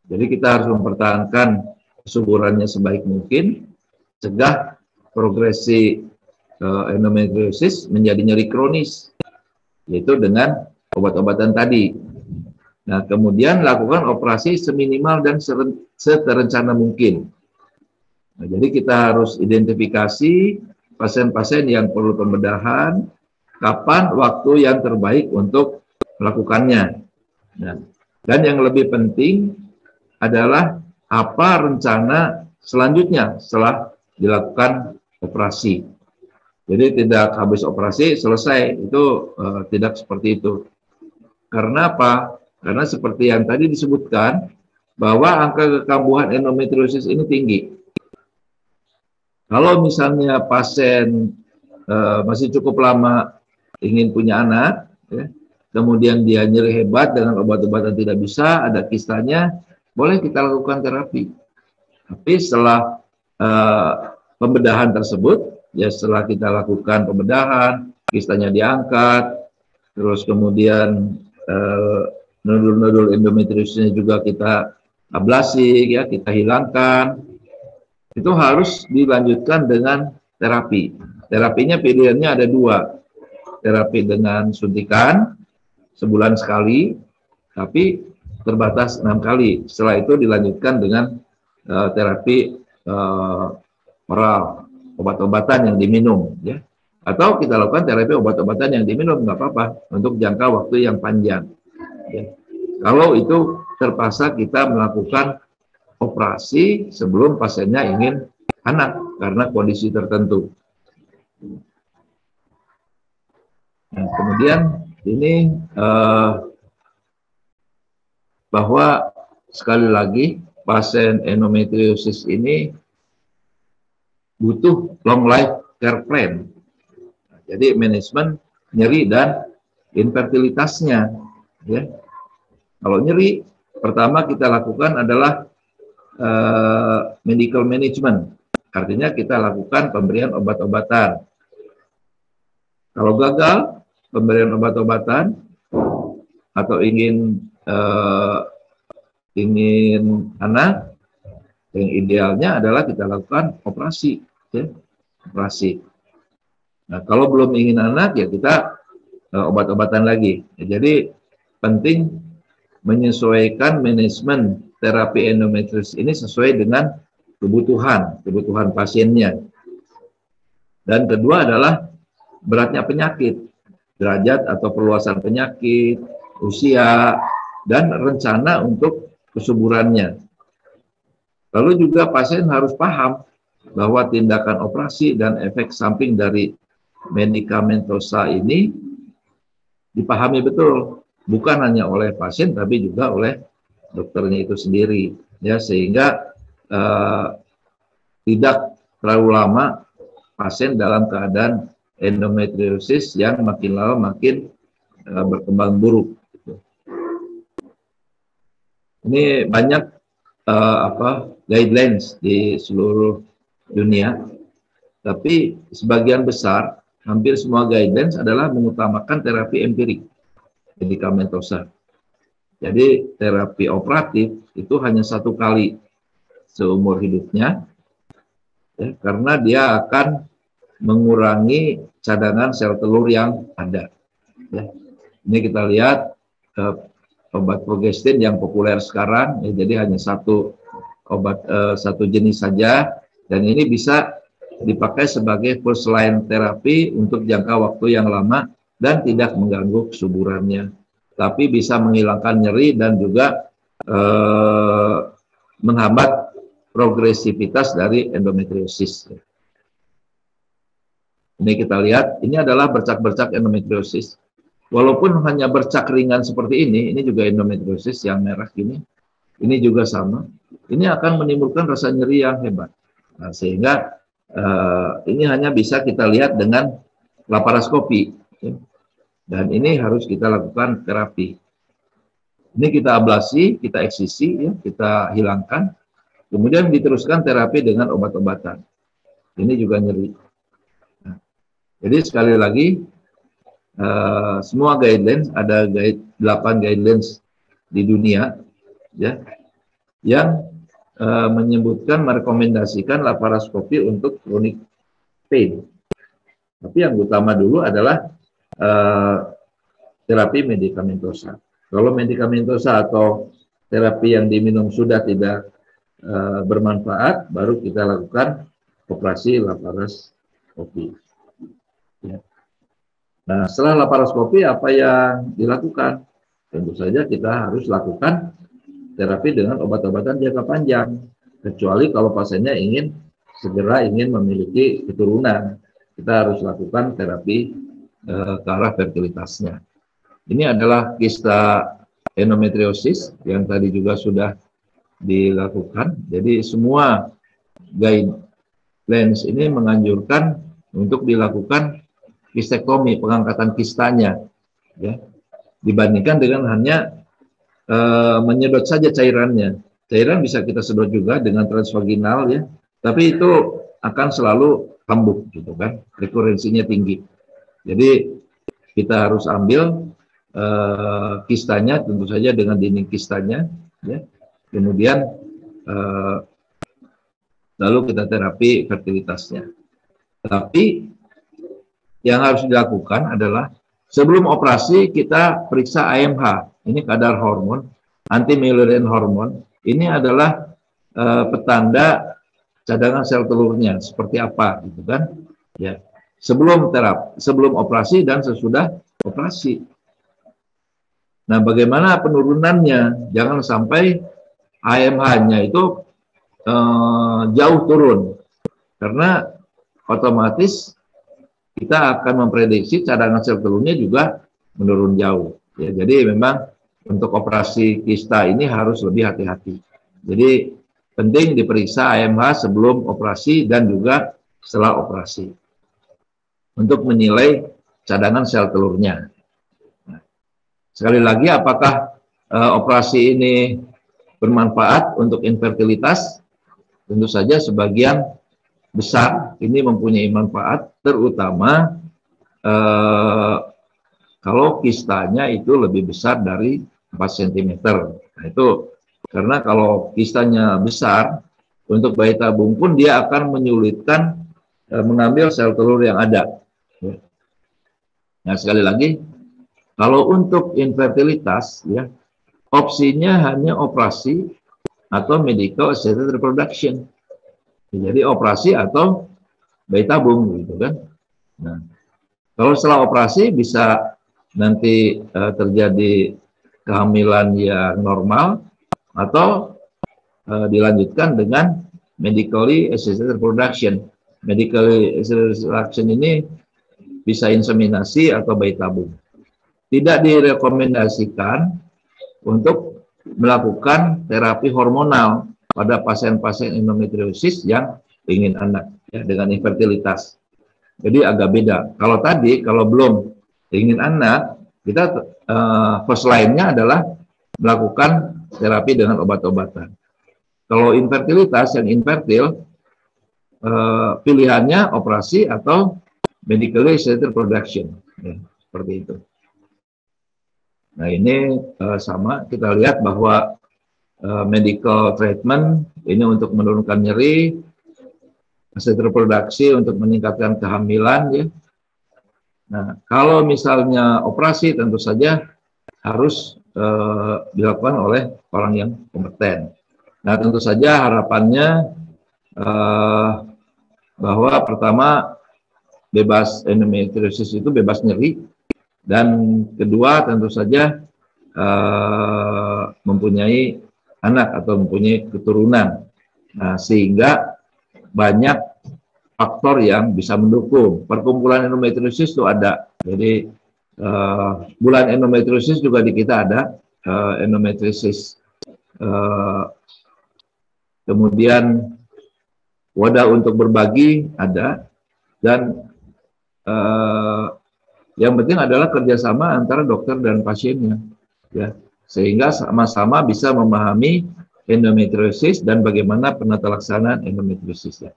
Jadi kita harus mempertahankan kesuburannya sebaik mungkin, cegah progresi endometriosis menjadi nyeri kronis, yaitu dengan obat-obatan tadi. Nah, kemudian lakukan operasi seminimal dan seterencana mungkin. Nah, jadi kita harus identifikasi pasien-pasien yang perlu pembedahan, kapan waktu yang terbaik untuk melakukannya. Nah, dan yang lebih penting adalah apa rencana selanjutnya setelah dilakukan operasi. Jadi tidak habis operasi selesai, itu tidak seperti itu. Karena apa? Karena seperti yang tadi disebutkan, bahwa angka kekambuhan endometriosis ini tinggi. Kalau misalnya pasien masih cukup lama ingin punya anak, ya, kemudian dia nyeri hebat dengan obat-obatan tidak bisa, ada kistanya, boleh kita lakukan terapi. Tapi setelah pembedahan tersebut, ya setelah kita lakukan pembedahan, kistanya diangkat, terus kemudian nodul-nodul endometriosisnya juga kita ablasi, ya kita hilangkan. Itu harus dilanjutkan dengan terapi. Terapinya pilihannya ada dua. Terapi dengan suntikan sebulan sekali, tapi terbatas 6 kali. Setelah itu dilanjutkan dengan terapi oral, obat-obatan yang diminum, ya. Atau kita lakukan terapi obat-obatan yang diminum, nggak apa-apa, untuk jangka waktu yang panjang. Ya. Kalau itu terpaksa kita melakukan operasi sebelum pasiennya ingin anak karena kondisi tertentu. Nah, kemudian ini bahwa sekali lagi pasien endometriosis ini butuh long life care plan. Jadi manajemen nyeri dan infertilitasnya, ya. Kalau nyeri, pertama kita lakukan adalah medical management. Artinya kita lakukan pemberian obat-obatan. Kalau gagal pemberian obat-obatan atau ingin anak, yang idealnya adalah kita lakukan operasi, ya. Operasi. Nah, kalau belum ingin anak, ya kita obat-obatan lagi. Ya, jadi penting menyesuaikan manajemen terapi endometriosis ini sesuai dengan kebutuhan pasiennya. Dan kedua adalah beratnya penyakit, derajat atau perluasan penyakit, usia, dan rencana untuk kesuburannya. Lalu juga pasien harus paham bahwa tindakan operasi dan efek samping dari medikamentosa ini dipahami betul, bukan hanya oleh pasien tapi juga oleh dokternya itu sendiri, ya, sehingga tidak terlalu lama pasien dalam keadaan endometriosis yang makin lama makin berkembang buruk. Ini banyak guidelines di seluruh dunia, tapi sebagian besar, hampir semua guidelines adalah mengutamakan terapi empirik, medikamentosa. Jadi terapi operatif itu hanya 1 kali seumur hidupnya, ya, karena dia akan mengurangi cadangan sel telur yang ada. Ya. Ini kita lihat obat progestin yang populer sekarang, ya, jadi hanya 1 obat satu jenis saja, dan ini bisa dipakai sebagai first line terapi untuk jangka waktu yang lama dan tidak mengganggu kesuburannya, tapi bisa menghilangkan nyeri dan juga menghambat progresivitas dari endometriosis. Ini kita lihat, ini adalah bercak-bercak endometriosis. Walaupun hanya bercak ringan seperti ini juga endometriosis yang merah ini juga sama. Ini akan menimbulkan rasa nyeri yang hebat. Nah, sehingga ini hanya bisa kita lihat dengan laparoskopi. Ya. Dan ini harus kita lakukan terapi. Ini kita ablasi, kita eksisi, ya, kita hilangkan. Kemudian diteruskan terapi dengan obat-obatan. Ini juga nyeri. Nah, jadi sekali lagi, semua guidelines, ada 8 guidelines di dunia, ya, yang menyebutkan, merekomendasikan laparoskopi untuk chronic pain. Tapi yang utama dulu adalah terapi medikamentosa. Kalau medikamentosa atau terapi yang diminum sudah tidak bermanfaat, baru kita lakukan operasi laparoskopi. Ya. Nah, setelah laparoskopi apa yang dilakukan? Tentu saja kita harus lakukan terapi dengan obat-obatan jangka panjang, kecuali kalau pasiennya segera ingin memiliki keturunan, kita harus lakukan terapi ke arah fertilitasnya. Ini adalah kista endometriosis yang tadi juga sudah dilakukan. Jadi semua guidelines ini menganjurkan untuk dilakukan kistektomi, pengangkatan kistanya, ya, dibandingkan dengan hanya menyedot saja cairannya. Cairan bisa kita sedot juga dengan transvaginal, ya, tapi itu akan selalu kambuh, gitu kan, rekurensinya tinggi. Jadi kita harus ambil kistanya, tentu saja dengan dinding kistanya, ya. Kemudian lalu kita terapi fertilitasnya. Tapi yang harus dilakukan adalah sebelum operasi kita periksa AMH. Ini kadar hormon, anti-Müllerian hormon. Ini adalah petanda cadangan sel telurnya seperti apa, gitu kan? Ya. Sebelum operasi dan sesudah operasi. Nah, bagaimana penurunannya? Jangan sampai AMH-nya itu jauh turun, karena otomatis kita akan memprediksi cadangan sel telurnya juga menurun jauh. Ya, jadi memang untuk operasi kista ini harus lebih hati-hati. Jadi penting diperiksa AMH sebelum operasi dan juga setelah operasi untuk menilai cadangan sel telurnya. Nah, sekali lagi, apakah operasi ini bermanfaat untuk infertilitas? Tentu saja sebagian besar ini mempunyai manfaat, terutama kalau kistanya itu lebih besar dari 4 cm. Nah, itu karena kalau kistanya besar, untuk bayi tabung pun dia akan menyulitkan mengambil sel telur yang ada. Nah, sekali lagi, kalau untuk infertilitas, ya, opsinya hanya operasi atau medical assisted reproduction. Jadi operasi atau bayi tabung, gitu kan. Nah, kalau setelah operasi bisa nanti terjadi kehamilan yang normal atau dilanjutkan dengan medically assisted reproduction. Medically assisted reproduction ini bisa inseminasi atau bayi tabung. Tidak direkomendasikan untuk melakukan terapi hormonal pada pasien-pasien endometriosis yang ingin anak, ya, dengan infertilitas. Jadi agak beda. Kalau tadi, kalau belum ingin anak, kita first line-nya adalah melakukan terapi dengan obat-obatan. Kalau infertilitas, yang infertil, pilihannya operasi atau medically assisted reproduction, ya, seperti itu. Nah, ini sama, kita lihat bahwa medical treatment ini untuk menurunkan nyeri, assisted reproduksi untuk meningkatkan kehamilan, ya. Nah, kalau misalnya operasi tentu saja harus dilakukan oleh orang yang kompeten. Nah, tentu saja harapannya bahwa pertama bebas endometriosis itu bebas nyeri, dan kedua tentu saja mempunyai anak atau mempunyai keturunan. Nah, sehingga banyak faktor yang bisa mendukung. Perkumpulan endometriosis itu ada. Jadi bulan endometriosis juga di kita ada endometriosis. Kemudian wadah untuk berbagi ada, dan yang penting adalah kerjasama antara dokter dan pasiennya, ya, sehingga sama-sama bisa memahami endometriosis dan bagaimana penata laksanaan endometriosisnya.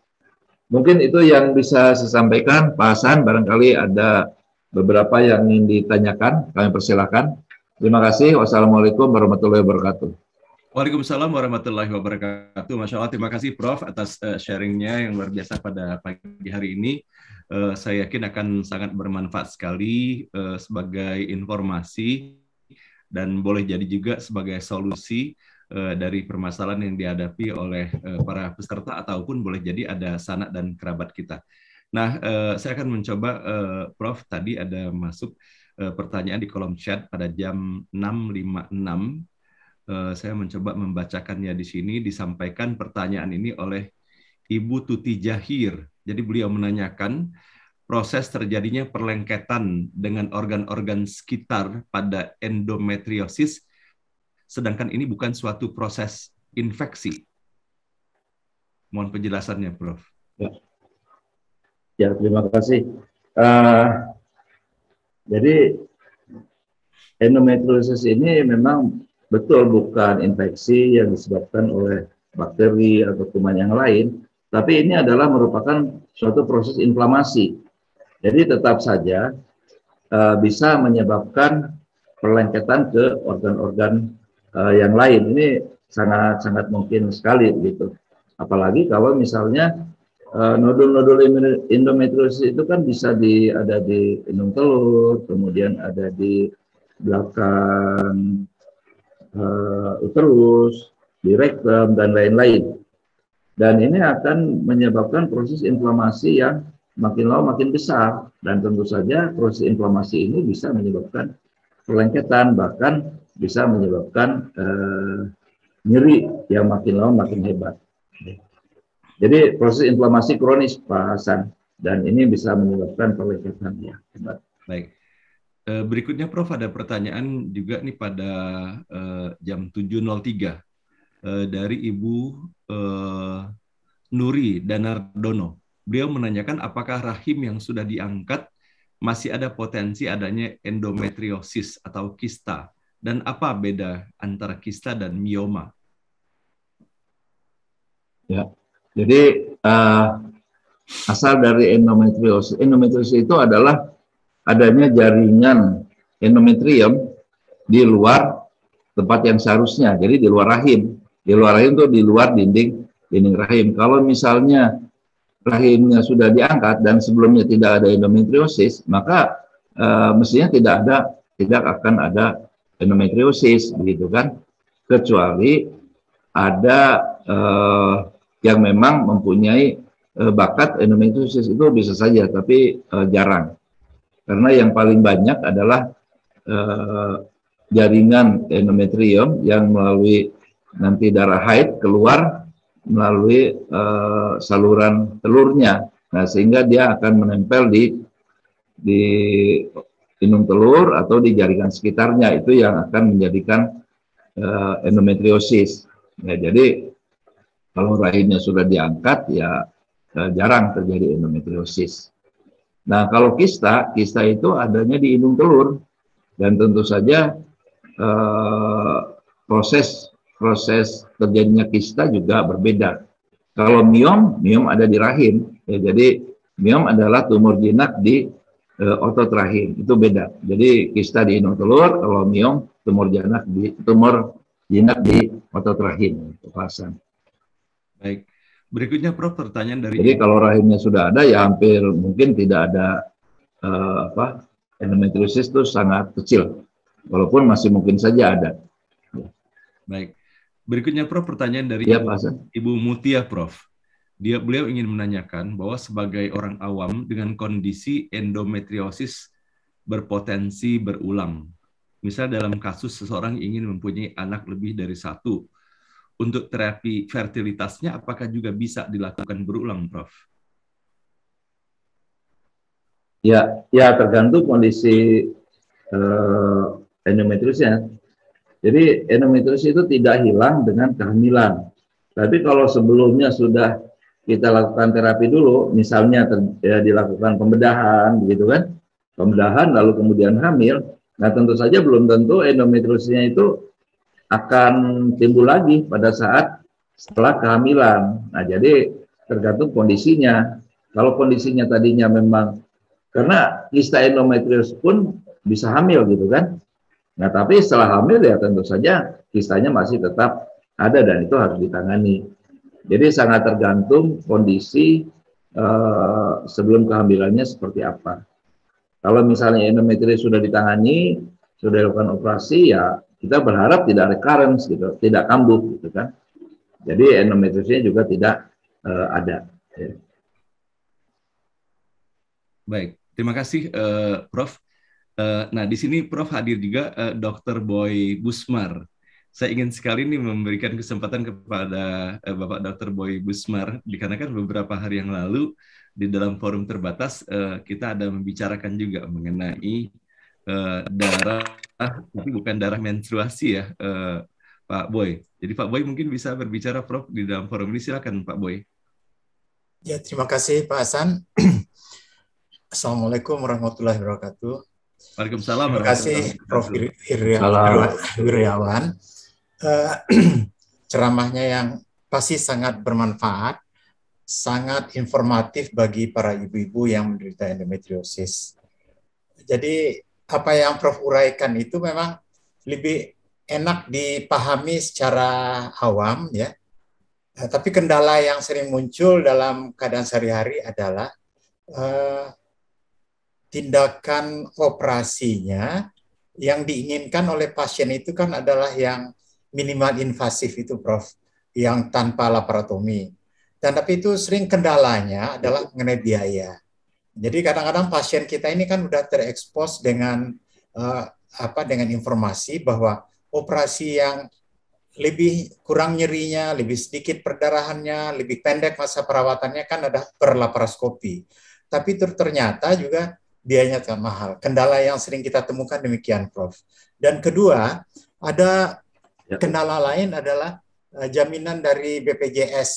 Mungkin itu yang bisa saya sampaikan. Pak Hasan, barangkali ada beberapa yang ingin ditanyakan, kami persilakan. Terima kasih. Wassalamualaikum warahmatullahi wabarakatuh. Waalaikumsalam warahmatullahi wabarakatuh. Masya Allah, terima kasih Prof atas sharingnya yang luar biasa pada pagi hari ini. Saya yakin akan sangat bermanfaat sekali sebagai informasi dan boleh jadi juga sebagai solusi dari permasalahan yang dihadapi oleh para peserta ataupun boleh jadi ada sanak dan kerabat kita. Nah, saya akan mencoba, Prof, tadi ada masuk pertanyaan di kolom chat pada jam 6.56. Saya mencoba membacakannya di sini. Disampaikan pertanyaan ini oleh Ibu Tuti Jahir. Jadi beliau menanyakan proses terjadinya perlengketan dengan organ-organ sekitar pada endometriosis, sedangkan ini bukan suatu proses infeksi. Mohon penjelasannya, Prof. Ya, terima kasih. Jadi endometriosis ini memang betul bukan infeksi yang disebabkan oleh bakteri atau kuman yang lain, tapi ini adalah merupakan suatu proses inflamasi. Jadi tetap saja bisa menyebabkan perlengketan ke organ-organ yang lain. Ini sangat-sangat mungkin sekali gitu. Apalagi kalau misalnya nodul-nodul endometriosis itu kan bisa ada di indung telur, kemudian ada di belakang uterus, di rektum, dan lain-lain. Dan ini akan menyebabkan proses inflamasi yang makin lama makin besar, dan tentu saja proses inflamasi ini bisa menyebabkan perlengketan, bahkan bisa menyebabkan nyeri yang makin lama makin hebat. Jadi proses inflamasi kronis, Pak Hasan, dan ini bisa menyebabkan perlengketan yang hebat. Baik. Berikutnya, Prof, ada pertanyaan juga nih pada jam 7.03 dari Ibu Nuri Danardono. Beliau menanyakan apakah rahim yang sudah diangkat masih ada potensi adanya endometriosis atau kista, dan apa beda antara kista dan mioma? Ya, jadi asal dari endometriosis. Endometriosis itu adalah adanya jaringan endometrium di luar tempat yang seharusnya, jadi di luar rahim. Di luar rahim itu di luar dinding rahim. Kalau misalnya rahimnya sudah diangkat dan sebelumnya tidak ada endometriosis, maka mestinya tidak akan ada endometriosis, begitu kan? Kecuali ada yang memang mempunyai bakat endometriosis, itu bisa saja, tapi jarang. Karena yang paling banyak adalah jaringan endometrium yang melalui nanti darah haid keluar melalui saluran telurnya. Nah, sehingga dia akan menempel di indung telur atau di jaringan sekitarnya, itu yang akan menjadikan endometriosis. Ya, jadi kalau rahimnya sudah diangkat, ya jarang terjadi endometriosis. Nah, kalau kista itu adanya di indung telur, dan tentu saja proses terjadinya kista juga berbeda. Kalau miom ada di rahim, ya, jadi miom adalah tumor jinak di otot rahim, itu beda. Jadi kista di indung telur, kalau miom tumor jinak di otot rahim. Pasang. Baik. Berikutnya, Prof, pertanyaan dari... Jadi kalau rahimnya sudah ada, ya hampir mungkin tidak ada endometriosis, itu sangat kecil. Walaupun masih mungkin saja ada. Baik. Berikutnya Prof, pertanyaan dari Ya, Pak Hasan. Ibu Mutia Prof. Beliau ingin menanyakan bahwa sebagai orang awam dengan kondisi endometriosis berpotensi berulang. Misal dalam kasus seseorang ingin mempunyai anak lebih dari satu, untuk terapi fertilitasnya apakah juga bisa dilakukan berulang, Prof? Ya, tergantung kondisi endometriosnya. Jadi endometriosis itu tidak hilang dengan kehamilan. Tapi kalau sebelumnya sudah kita lakukan terapi dulu, misalnya dilakukan pembedahan, begitu kan? Pembedahan lalu kemudian hamil. Nah, tentu saja belum tentu endometriosisnya itu akan timbul lagi pada saat setelah kehamilan. Nah, jadi tergantung kondisinya. Kalau kondisinya tadinya memang, karena kista endometriosis pun bisa hamil gitu kan. Nah, tapi setelah hamil ya tentu saja kistanya masih tetap ada dan itu harus ditangani. Jadi sangat tergantung kondisi sebelum kehamilannya seperti apa. Kalau misalnya endometriosis sudah ditangani, sudah dilakukan operasi, ya kita berharap tidak recurrence gitu, tidak kambuh gitu kan. Jadi endometriosisnya juga tidak ada. Baik, terima kasih Prof. Nah, di sini Prof hadir juga Dr. Boy Busmar. Saya ingin sekali nih memberikan kesempatan kepada Bapak Dr. Boy Busmar, dikarenakan beberapa hari yang lalu di dalam forum terbatas kita ada membicarakan juga mengenai darah, tapi bukan darah menstruasi ya, Pak Boy. Jadi Pak Boy mungkin bisa berbicara, Prof, di dalam forum ini. Silakan Pak Boy. Ya, terima kasih Pak Hasan. Assalamualaikum warahmatullahi wabarakatuh. Waalaikumsalam. Terima kasih Prof. Wiryawan. Ceramahnya yang pasti sangat bermanfaat, sangat informatif bagi para ibu-ibu yang menderita endometriosis. Jadi apa yang Prof uraikan itu memang lebih enak dipahami secara awam ya. Tapi kendala yang sering muncul dalam keadaan sehari-hari adalah tindakan operasinya yang diinginkan oleh pasien itu kan adalah yang minimal invasif itu, Prof, yang tanpa laparotomi. Dan tapi itu sering kendalanya adalah mengenai biaya. Jadi kadang-kadang pasien kita ini kan udah terekspos dengan dengan informasi bahwa operasi yang lebih kurang nyerinya, lebih sedikit perdarahannya, lebih pendek masa perawatannya kan ada perlaparoskopi. Tapi ternyata juga biayanya sangat mahal. Kendala yang sering kita temukan demikian, Prof. Dan kedua, ada kendala lain adalah jaminan dari BPJS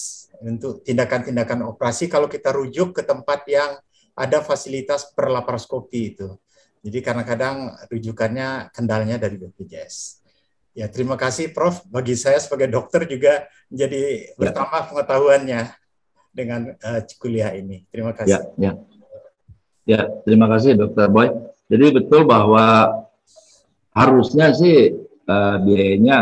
untuk tindakan-tindakan operasi kalau kita rujuk ke tempat yang ada fasilitas perlaparoskopi itu. Jadi kadang-kadang rujukannya kendalanya dari BPJS. Ya, terima kasih, Prof. Bagi saya sebagai dokter juga menjadi bertambah pengetahuannya dengan kuliah ini. Terima kasih. Ya, terima kasih Dr. Boy. Jadi betul bahwa harusnya sih biayanya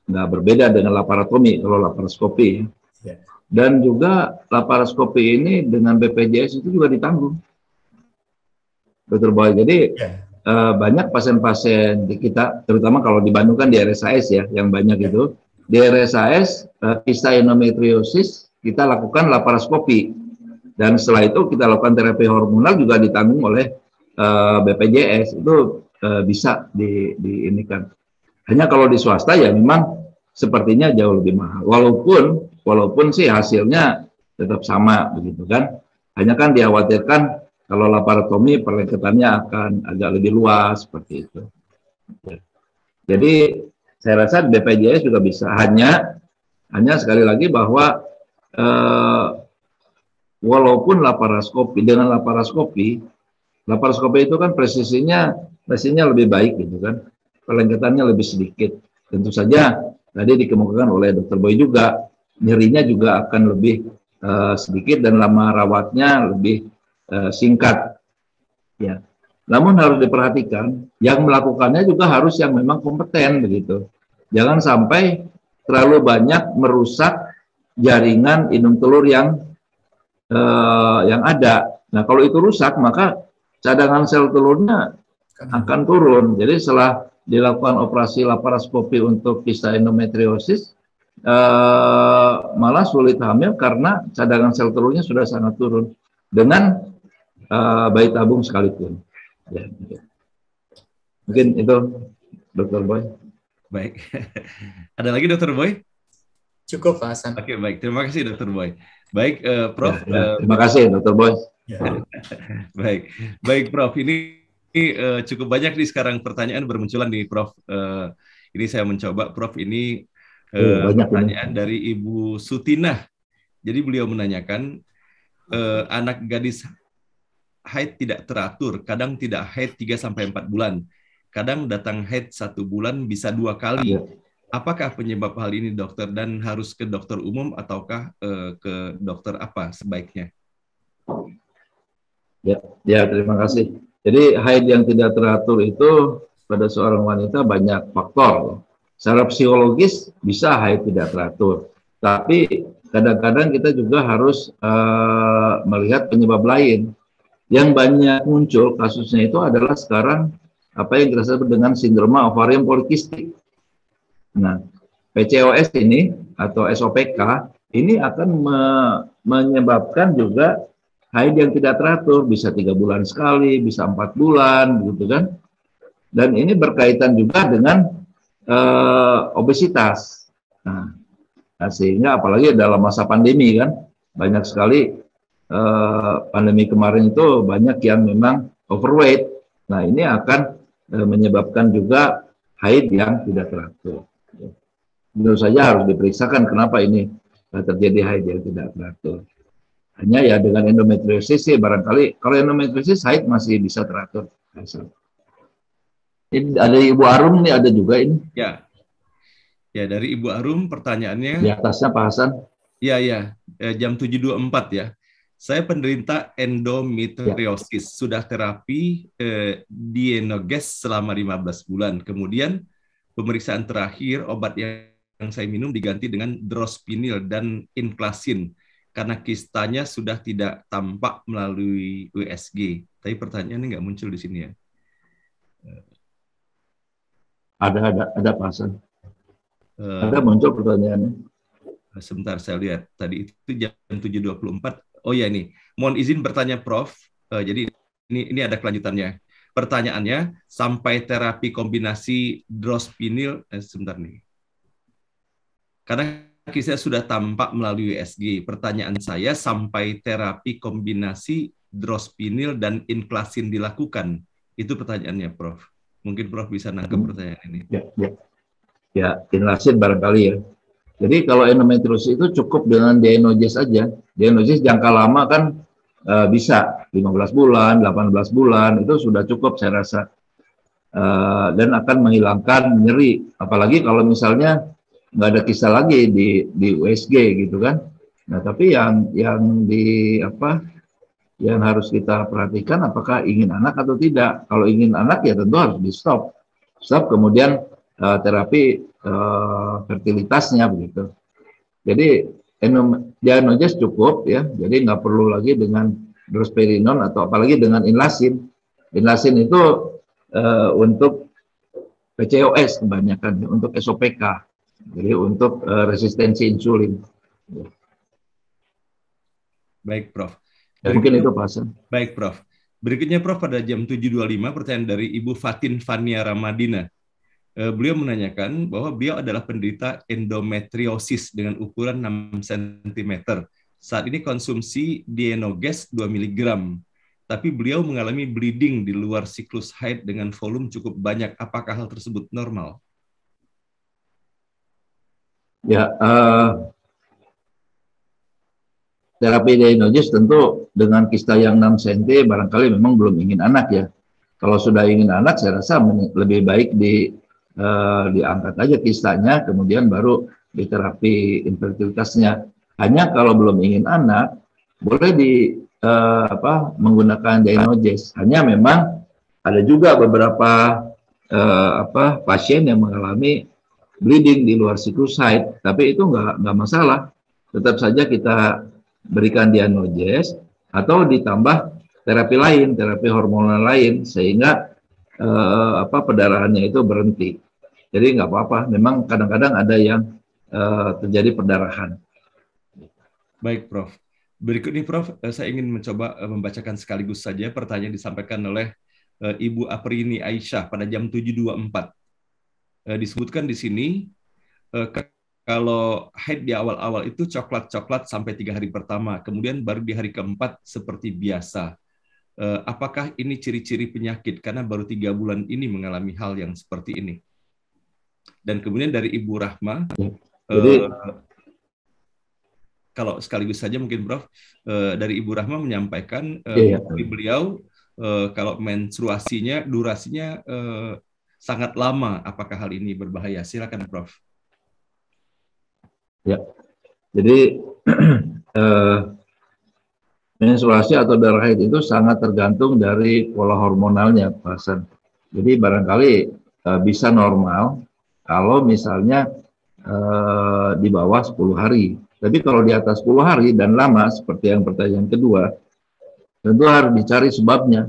nggak berbeda dengan laparotomi kalau laparoskopi. Ya. Dan juga laparoskopi ini dengan BPJS itu juga ditanggung, Dr. Boy. Jadi banyak pasien-pasien di kita, terutama kalau di Bandung kan di RSAS ya, yang banyak itu di RSAS kista endometriosis kita lakukan laparoskopi. Dan setelah itu kita lakukan terapi hormonal juga ditanggung oleh BPJS. Itu bisa diinikan. Hanya kalau di swasta ya memang sepertinya jauh lebih mahal. Walaupun sih hasilnya tetap sama begitu kan. Hanya kan dikhawatirkan kalau laparotomi perlengkapannya akan agak lebih luas seperti itu. Jadi saya rasa BPJS juga bisa. Hanya sekali lagi bahwa walaupun laparoskopi itu kan presisinya lebih baik gitu kan, perlengkapannya lebih sedikit. Tentu saja tadi dikemukakan oleh Dr. Boy juga nyerinya juga akan lebih sedikit dan lama rawatnya lebih singkat. Ya. Namun harus diperhatikan yang melakukannya juga harus yang memang kompeten begitu. Jangan sampai terlalu banyak merusak jaringan indung telur yang ada. Nah, kalau itu rusak, maka cadangan sel telurnya akan turun. Jadi setelah dilakukan operasi laparoskopi untuk kista endometriosis, malah sulit hamil karena cadangan sel telurnya sudah sangat turun dengan bayi tabung sekalipun. Ya, mungkin itu, Dr. Boy. Baik. Ada lagi Dr. Boy? Cukup, Pak Hasan. Oke, baik. Terima kasih Dr. Boy. Baik, Prof. Terima kasih Dr. Boy. Baik, baik Prof. Ini cukup banyak nih sekarang pertanyaan bermunculan nih Prof. Ini saya mencoba Prof. Ini pertanyaan dari Ibu Sutinah. Jadi beliau menanyakan anak gadis haid tidak teratur, kadang tidak haid 3-4 bulan, kadang datang haid 1 bulan bisa 2 kali. Apakah penyebab hal ini dokter, dan harus ke dokter umum ataukah ke dokter apa sebaiknya? Ya, terima kasih. Jadi haid yang tidak teratur itu pada seorang wanita banyak faktor. Secara psikologis bisa haid tidak teratur, tapi kadang-kadang kita juga harus melihat penyebab lain. Yang banyak muncul kasusnya itu adalah sekarang apa yang kita sebut dengan sindrom ovarium polikistik. Nah, PCOS ini atau SOPK ini akan menyebabkan juga haid yang tidak teratur, bisa 3 bulan sekali, bisa 4 bulan, gitu kan? Dan ini berkaitan juga dengan obesitas. Nah, sehingga apalagi dalam masa pandemi kan, banyak sekali pandemi kemarin itu banyak yang memang overweight. Nah, ini akan menyebabkan juga haid yang tidak teratur. Menurut saja harus diperiksakan kenapa ini terjadi haid yang tidak teratur. Hanya ya dengan endometriosis sih barangkali, kalau endometriosis haid masih bisa teratur. Ini ada Ibu Arum nih, ada juga ini. Ya, ya dari Ibu Arum pertanyaannya. Di atasnya Pak Hasan. Ya, jam 7.24 ya. Saya penderita endometriosis, sudah terapi Dienoges selama 15 bulan. Kemudian pemeriksaan terakhir obat yang saya minum diganti dengan drospinil dan inclasin karena kistanya sudah tidak tampak melalui USG. Tapi pertanyaannya nggak muncul di sini ya. Ada Pak Hasan. Ada muncul pertanyaannya. Sebentar saya lihat. Tadi itu jam 7.24. Oh ya nih, mohon izin bertanya Prof. Jadi ini ada kelanjutannya. Pertanyaannya, sampai terapi kombinasi drospinil, sebentar nih. Karena kisah sudah tampak melalui USG. Pertanyaan saya, sampai terapi kombinasi drospinil dan inclasin dilakukan. Itu pertanyaannya, Prof. Mungkin Prof bisa nangkep pertanyaan ini. Ya, inclasin barangkali ya. Jadi kalau endometriosis itu cukup dengan Dienoges saja. Dienoges jangka lama kan bisa 15 bulan, 18 bulan, itu sudah cukup saya rasa. Dan akan menghilangkan nyeri. Apalagi kalau misalnya nggak ada kista lagi di USG gitu kan. Nah, tapi yang harus kita perhatikan apakah ingin anak atau tidak. Kalau ingin anak ya tentu harus di stop. Kemudian terapi fertilitasnya begitu. Jadi Dienoges cukup ya, jadi nggak perlu lagi dengan drosperinon atau apalagi dengan inclasin. Inclasin itu untuk PCOS kebanyakan, untuk SOPK, jadi untuk resistensi insulin. Baik, Prof. Mungkin itu Pak Hasan. Baik, Prof. Berikutnya, Prof, pada jam 7.25, pertanyaan dari Ibu Fatin Fania Ramadina. Beliau menanyakan bahwa beliau adalah penderita endometriosis dengan ukuran 6 cm. Saat ini konsumsi Dienoges 2 mg. Tapi beliau mengalami bleeding di luar siklus haid dengan volume cukup banyak. Apakah hal tersebut normal? Ya, terapi Dienoges tentu dengan kista yang 6 cm barangkali memang belum ingin anak ya. Kalau sudah ingin anak, saya rasa lebih baik diangkat aja kistanya, kemudian baru diterapi infertilitasnya. Hanya kalau belum ingin anak, boleh menggunakan Dienoges. Hanya memang ada juga beberapa pasien yang mengalami bleeding di luar siklus haid, tapi itu nggak masalah. Tetap saja kita berikan Dienoges atau ditambah terapi lain, terapi hormonal lain, sehingga perdarahannya itu berhenti. Jadi nggak apa-apa. Memang kadang-kadang ada yang terjadi perdarahan. Baik, Prof. Berikut ini, Prof, saya ingin mencoba membacakan sekaligus saja pertanyaan disampaikan oleh Ibu Aprini Aisyah pada jam 7.24. Disebutkan di sini, kalau haid di awal-awal itu coklat-coklat sampai 3 hari pertama, kemudian baru di hari keempat seperti biasa. Apakah ini ciri-ciri penyakit? Karena baru 3 bulan ini mengalami hal yang seperti ini. Dan kemudian dari Ibu Rahma, Jadi, kalau sekaligus saja mungkin Prof, dari Ibu Rahma menyampaikan beliau kalau menstruasinya durasinya sangat lama. Apakah hal ini berbahaya? Silakan, Prof. Ya, jadi menstruasi atau darah haid itu sangat tergantung dari pola hormonalnya, Pak Hasan. Jadi barangkali bisa normal kalau misalnya di bawah 10 hari. Tapi kalau di atas 10 hari dan lama, seperti yang pertanyaan kedua, tentu harus dicari sebabnya.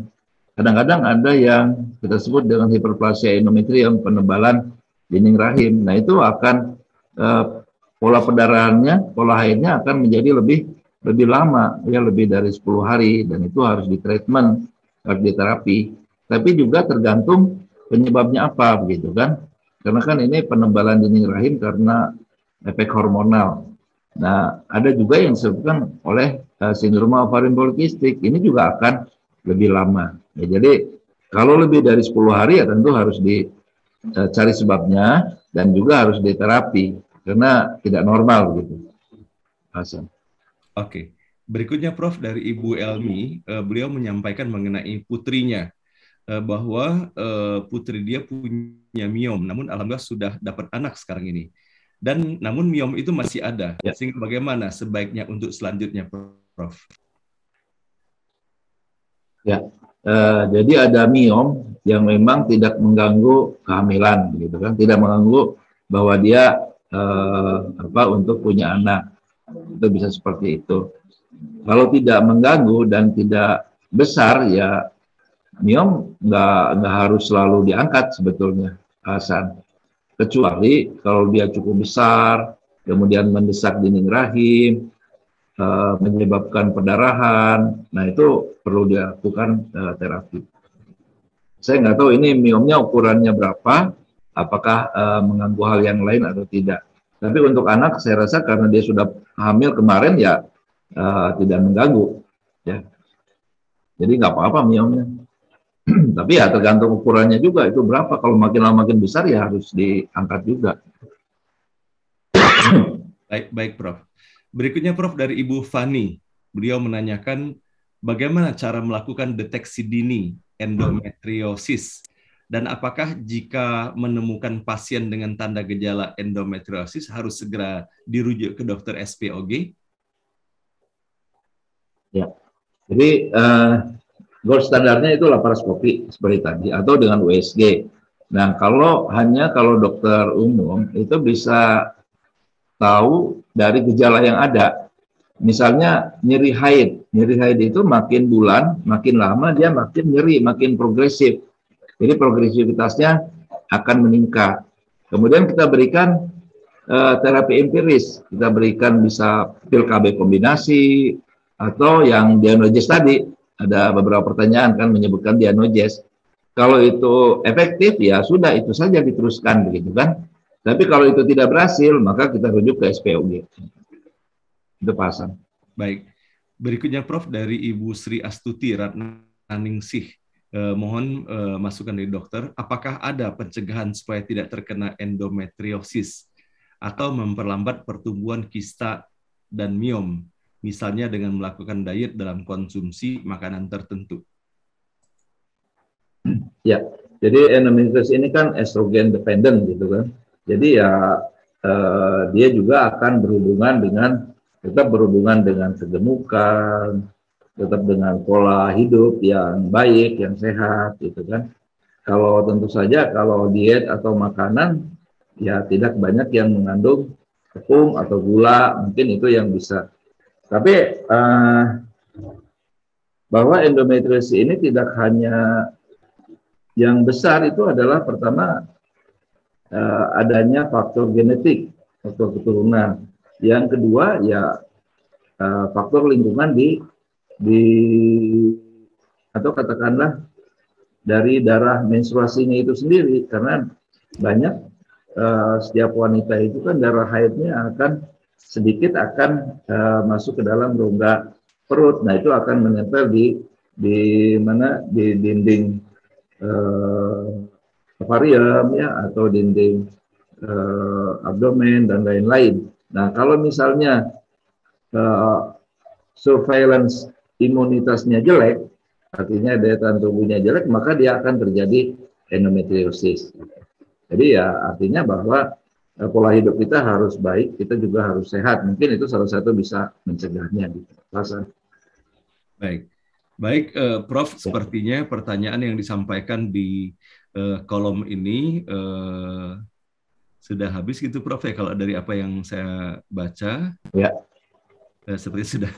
Kadang-kadang ada yang kita sebut dengan hiperplasia endometrium, penebalan dinding rahim. Nah, itu akan pola perdarahannya, pola haidnya akan menjadi lebih lama, ya lebih dari 10 hari, dan itu harus ditreatment, harus diterapi. Tapi juga tergantung penyebabnya apa, begitu kan? Karena kan ini penebalan dinding rahim karena efek hormonal. Nah, ada juga yang disebutkan oleh sindrom ovarian polikistik. Ini juga akan lebih lama. Ya, jadi kalau lebih dari 10 hari ya tentu harus dicari sebabnya dan juga harus diterapi karena tidak normal gitu. Hasan. Oke. Berikutnya Prof dari Ibu Elmi, beliau menyampaikan mengenai putrinya bahwa putri dia punya miom, namun alhamdulillah sudah dapat anak sekarang ini. Dan namun miom itu masih ada. Ya. Sehingga bagaimana sebaiknya untuk selanjutnya, Prof? Ya, jadi ada miom yang memang tidak mengganggu kehamilan, gitu kan? Tidak mengganggu bahwa dia untuk punya anak. Itu bisa seperti itu. Kalau tidak mengganggu dan tidak besar, ya miom nggak harus selalu diangkat sebetulnya, Hasan. Kecuali kalau dia cukup besar, kemudian mendesak dinding rahim, menyebabkan perdarahan, nah itu perlu dilakukan terapi. Saya nggak tahu ini miomnya ukurannya berapa, apakah mengganggu hal yang lain atau tidak. Tapi untuk anak, saya rasa karena dia sudah hamil kemarin ya tidak mengganggu, ya. Jadi nggak apa-apa miomnya. Tapi ya tergantung ukurannya juga itu berapa. Kalau makin lama makin besar ya harus diangkat juga. Baik, Prof. Berikutnya Prof dari Ibu Fani. Beliau menanyakan bagaimana cara melakukan deteksi dini endometriosis dan apakah jika menemukan pasien dengan tanda gejala endometriosis harus segera dirujuk ke dokter SPOG? Ya, jadi gold standarnya itu laparoskopi seperti tadi atau dengan USG. Nah, kalau dokter umum itu bisa tahu dari gejala yang ada. Misalnya nyeri haid. Nyeri haid itu makin bulan, makin lama dia makin nyeri, makin progresif. Jadi progresivitasnya akan meningkat. Kemudian kita berikan terapi empiris. Kita berikan bisa pil KB kombinasi atau yang dianoges tadi. Ada beberapa pertanyaan kan menyebutkan dianoges. Kalau itu efektif ya sudah itu saja diteruskan begitu kan. Tapi kalau itu tidak berhasil maka kita rujuk ke SPOG. Itu pasang. Baik. Berikutnya Prof dari Ibu Sri Astuti Ratnaningsih. Mohon masukan dari dokter. Apakah ada pencegahan supaya tidak terkena endometriosis atau memperlambat pertumbuhan kista dan miom, misalnya dengan melakukan diet dalam konsumsi makanan tertentu? Ya, jadi endometriosis ini kan estrogen dependent gitu kan. Jadi ya dia juga akan tetap berhubungan dengan kegemukan, tetap dengan pola hidup yang baik, yang sehat gitu kan. Kalau tentu saja kalau diet atau makanan ya tidak banyak yang mengandung tepung atau gula, mungkin itu yang bisa. Tapi bahwa endometriosis ini tidak hanya yang besar itu adalah pertama adanya faktor genetik, faktor keturunan. Yang kedua ya faktor lingkungan di atau katakanlah dari darah menstruasinya itu sendiri, karena banyak setiap wanita itu kan darah haidnya akan sedikit masuk ke dalam rongga perut. Nah itu akan menempel di dinding ovarium ya, atau dinding abdomen dan lain-lain. Nah kalau misalnya surveillance imunitasnya jelek, artinya daya tahan tubuhnya jelek, maka dia akan terjadi endometriosis. Jadi ya artinya bahwa pola hidup kita harus baik, kita juga harus sehat. Mungkin itu salah satu bisa mencegahnya gitu. Baik, Prof. Sepertinya pertanyaan yang disampaikan di kolom ini sudah habis gitu, Prof. Ya, kalau dari apa yang saya baca. Ya. Seperti sudah.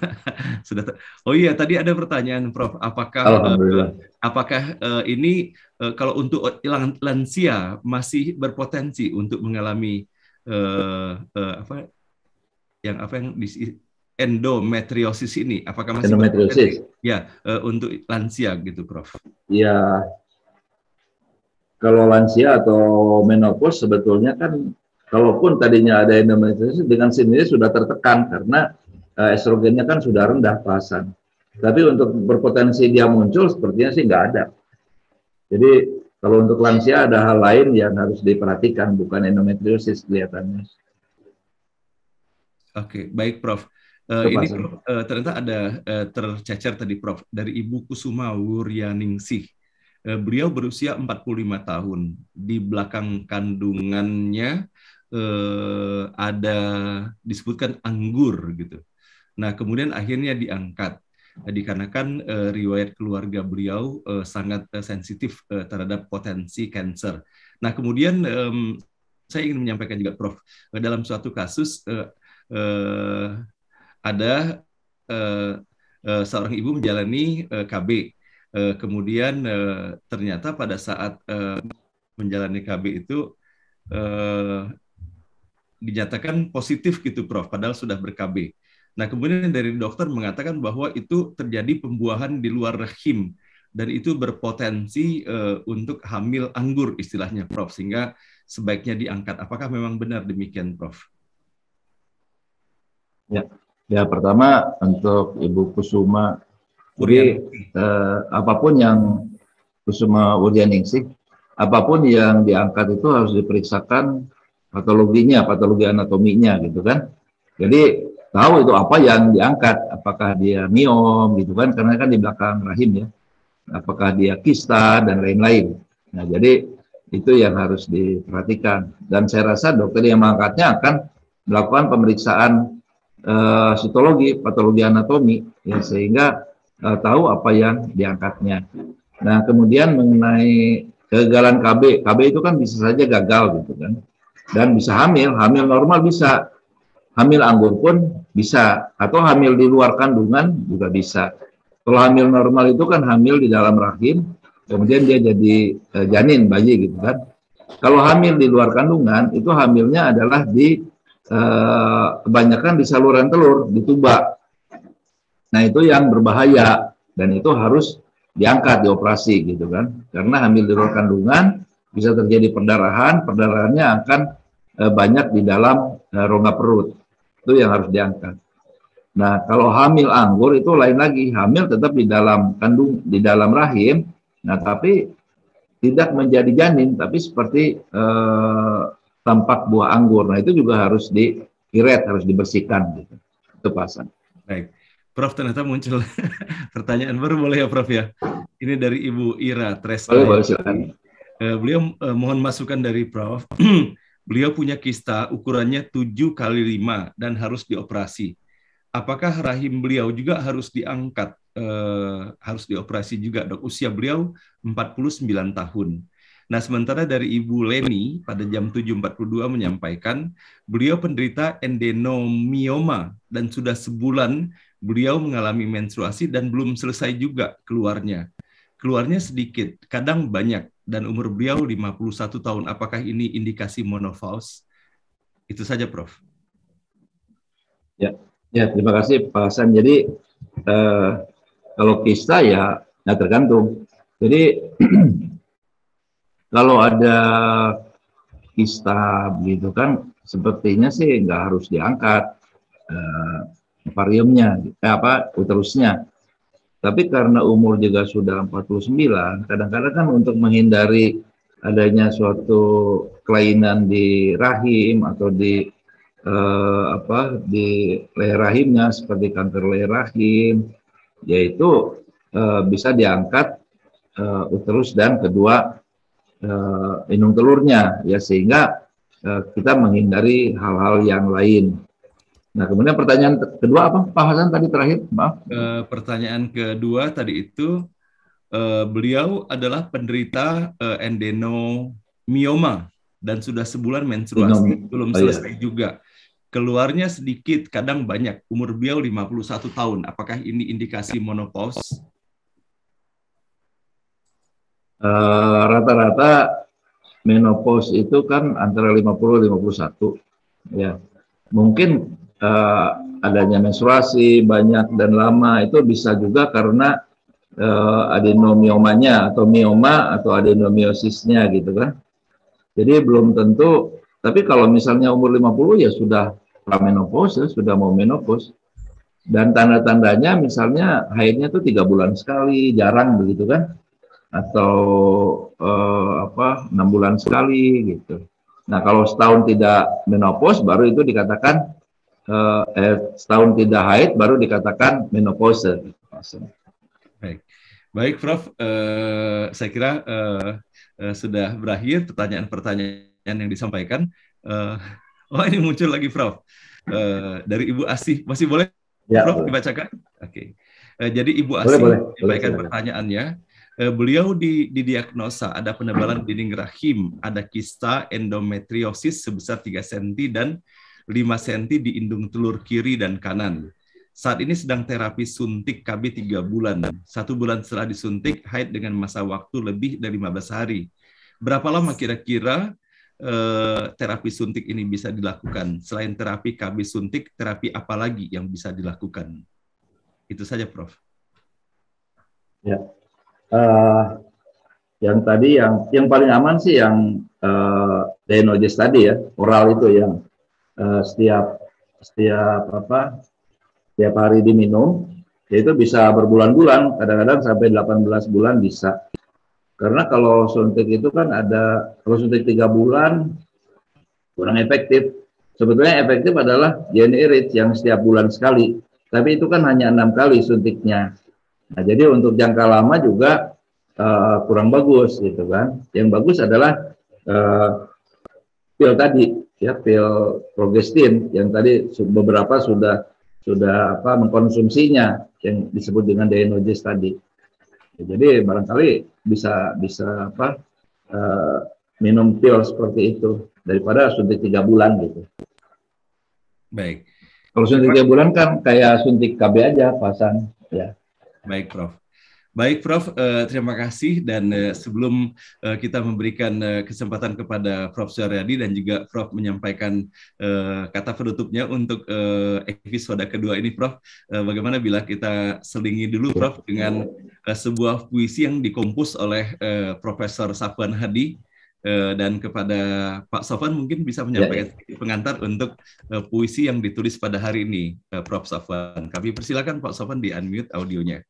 Oh iya, tadi ada pertanyaan, Prof. Apakah ini kalau untuk lansia masih berpotensi untuk mengalami endometriosis ini? Apakah masih berpotensi? Ya, untuk lansia gitu, Prof. Ya, kalau lansia atau menopause sebetulnya kan, kalaupun tadinya ada endometriosis, dengan sendirinya sudah tertekan karena estrogennya kan sudah rendah pasan. Tapi untuk berpotensi dia muncul sepertinya sih nggak ada. Jadi kalau untuk lansia ada hal lain yang harus diperhatikan, bukan endometriosis kelihatannya. Oke, baik Prof. Ini Prof, ternyata ada tercecer tadi Prof dari Ibu Kusuma Wuryaningsih. Beliau berusia 45 tahun. Di belakang kandungannya ada disebutkan anggur gitu. Nah, kemudian akhirnya diangkat dikarenakan riwayat keluarga beliau sangat sensitif terhadap potensi kanker. Nah, kemudian saya ingin menyampaikan juga, Prof, dalam suatu kasus ada seorang ibu menjalani KB, kemudian ternyata pada saat menjalani KB itu dinyatakan positif gitu, Prof, padahal sudah ber-KB. Nah, kemudian dari dokter mengatakan bahwa itu terjadi pembuahan di luar rahim dan itu berpotensi untuk hamil anggur istilahnya, Prof, sehingga sebaiknya diangkat. Apakah memang benar demikian, Prof? Ya, pertama untuk Ibu Kusuma, jadi apapun yang Kusuma Wuryaningsih, apapun yang diangkat itu harus diperiksakan patologinya, patologi anatominya gitu kan. Jadi tahu itu apa yang diangkat, apakah dia miom gitu kan, karena kan di belakang rahim ya, apakah dia kista dan lain-lain. Nah jadi itu yang harus diperhatikan, dan saya rasa dokter yang mengangkatnya akan melakukan pemeriksaan sitologi, patologi anatomi ya, sehingga tahu apa yang diangkatnya. Nah kemudian mengenai kegagalan KB itu kan bisa saja gagal gitu kan, dan bisa hamil normal bisa, hamil anggur pun bisa, atau hamil di luar kandungan juga bisa. Kalau hamil normal itu kan hamil di dalam rahim, kemudian dia jadi janin, bayi gitu kan. Kalau hamil di luar kandungan, itu hamilnya adalah di kebanyakan di saluran telur, di tuba. Nah itu yang berbahaya, dan itu harus diangkat, dioperasi gitu kan. Karena hamil di luar kandungan bisa terjadi perdarahannya akan banyak di dalam rongga perut. Itu yang harus diangkat. Nah, kalau hamil anggur itu lain lagi, hamil tetap di dalam rahim, nah tapi tidak menjadi janin, tapi seperti tampak buah anggur. Nah, itu juga harus dikiret, harus dibersihkan gitu. Itu pasang. Baik. Prof, ternyata muncul pertanyaan baru, boleh ya Prof ya? Ini dari Ibu Ira Tresna. Boleh, silakan. Beliau mohon masukan dari Prof. Beliau punya kista ukurannya 7x5 dan harus dioperasi. Apakah rahim beliau juga harus diangkat, harus dioperasi juga, Dok? Usia beliau 49 tahun. Nah, sementara dari Ibu Leni pada jam 7.42 menyampaikan beliau penderita adenomioma dan sudah sebulan beliau mengalami menstruasi dan belum selesai juga keluarnya. Keluarnya sedikit, kadang banyak, dan umur beliau 51 tahun. Apakah ini indikasi menopause? Itu saja, Prof. Ya, terima kasih Pak Hasan. Jadi kalau kista ya tergantung. Jadi kalau ada kista begitu kan, sepertinya sih nggak harus diangkat ovariumnya, uterusnya. Tapi karena umur juga sudah 49, kadang-kadang kan untuk menghindari adanya suatu kelainan di rahim atau di leher rahimnya seperti kanker leher rahim, yaitu bisa diangkat uterus dan kedua indung telurnya, ya, sehingga kita menghindari hal-hal yang lain. Nah, kemudian pertanyaan kedua apa, Pak Hasan tadi terakhir? Maaf. Pertanyaan kedua tadi itu, beliau adalah penderita adenomioma dan sudah sebulan menstruasi, belum selesai juga. Keluarnya sedikit, kadang banyak. Umur beliau 51 tahun. Apakah ini indikasi menopause? Rata-rata menopause itu kan antara 50-51. Ya. Mungkin adanya menstruasi banyak dan lama itu bisa juga karena adenomiomanya atau mioma atau adenomiosisnya gitu kan. Jadi belum tentu, tapi kalau misalnya umur 50 ya sudah pramenopause, sudah mau menopause. Dan tanda-tandanya misalnya haidnya tuh 3 bulan sekali, jarang begitu kan. Atau 6 bulan sekali gitu. Nah, kalau setahun tidak menopause baru itu dikatakan setahun tidak haid baru dikatakan menopause. Baik, Prof. Saya kira sudah berakhir pertanyaan-pertanyaan yang disampaikan. Ini muncul lagi, Prof. Dari Ibu Asih, masih boleh, ya, Prof, dibacakan? Oke. Jadi Ibu Asih menyampaikan pertanyaannya. Beliau didiagnosa ada penebalan dinding rahim, ada kista endometriosis sebesar 3 cm dan 5 cm di indung telur kiri dan kanan. Saat ini sedang terapi suntik KB 3 bulan. 1 bulan setelah disuntik, haid dengan masa waktu lebih dari 15 hari. Berapa lama kira-kira terapi suntik ini bisa dilakukan? Selain terapi KB suntik, terapi apa lagi yang bisa dilakukan? Itu saja, Prof. Ya. Yang tadi yang paling aman sih yang Denoges tadi ya, oral itu yang setiap hari diminum, yaitu bisa berbulan-bulan, kadang-kadang sampai 18 bulan bisa. Karena kalau suntik itu kan kalau suntik 3 bulan kurang efektif. Sebetulnya efektif adalah Jenirit yang setiap bulan sekali, tapi itu kan hanya 6 kali suntiknya. Nah, jadi untuk jangka lama juga kurang bagus gitu kan. Yang bagus adalah pil tadi ya, pil progestin yang tadi beberapa sudah mengkonsumsinya yang disebut dengan Denoges tadi. Jadi barangkali bisa minum pil seperti itu daripada suntik 3 bulan gitu. Baik. Kalau suntik 3 bulan kan kayak suntik KB aja, pasan ya. Baik, Prof. Baik, Prof. Terima kasih. Dan sebelum kita memberikan kesempatan kepada Prof. Suharyadi dan juga Prof. menyampaikan kata penutupnya untuk episode kedua ini, Prof. Bagaimana bila kita selingi dulu, Prof. dengan sebuah puisi yang dikompos oleh Profesor Safwan Hadi, dan kepada Pak Sofwan mungkin bisa menyampaikan pengantar untuk puisi yang ditulis pada hari ini, Prof. Safwan. Kami persilakan Pak Sofwan di-unmute audionya.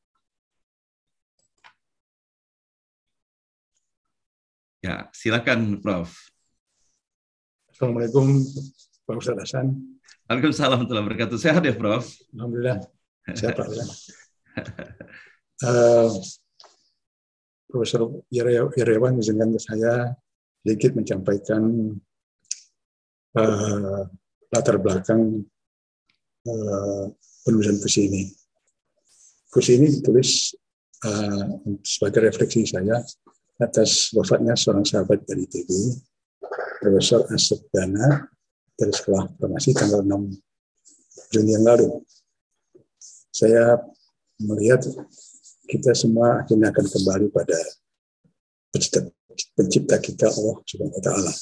Ya, silakan, Prof. Assalamualaikum, Pak Ustadz Hasan. Waalaikumsalam warahmatullahi wabarakatuh. Sehat ya, Prof? Alhamdulillah, sehat Pak. Profesor Irawan izinkan saya sedikit menyampaikan latar belakang penulisan puisi ini. Puisi ini ditulis sebagai refleksi saya atas wafatnya seorang sahabat dari ITB, Profesor Asep Dana, dari Sekolah Farmasi tanggal 6 Juni yang lalu. Saya melihat kita semua akhirnya akan kembali pada pencipta kita Allah Subhanahu wa taala.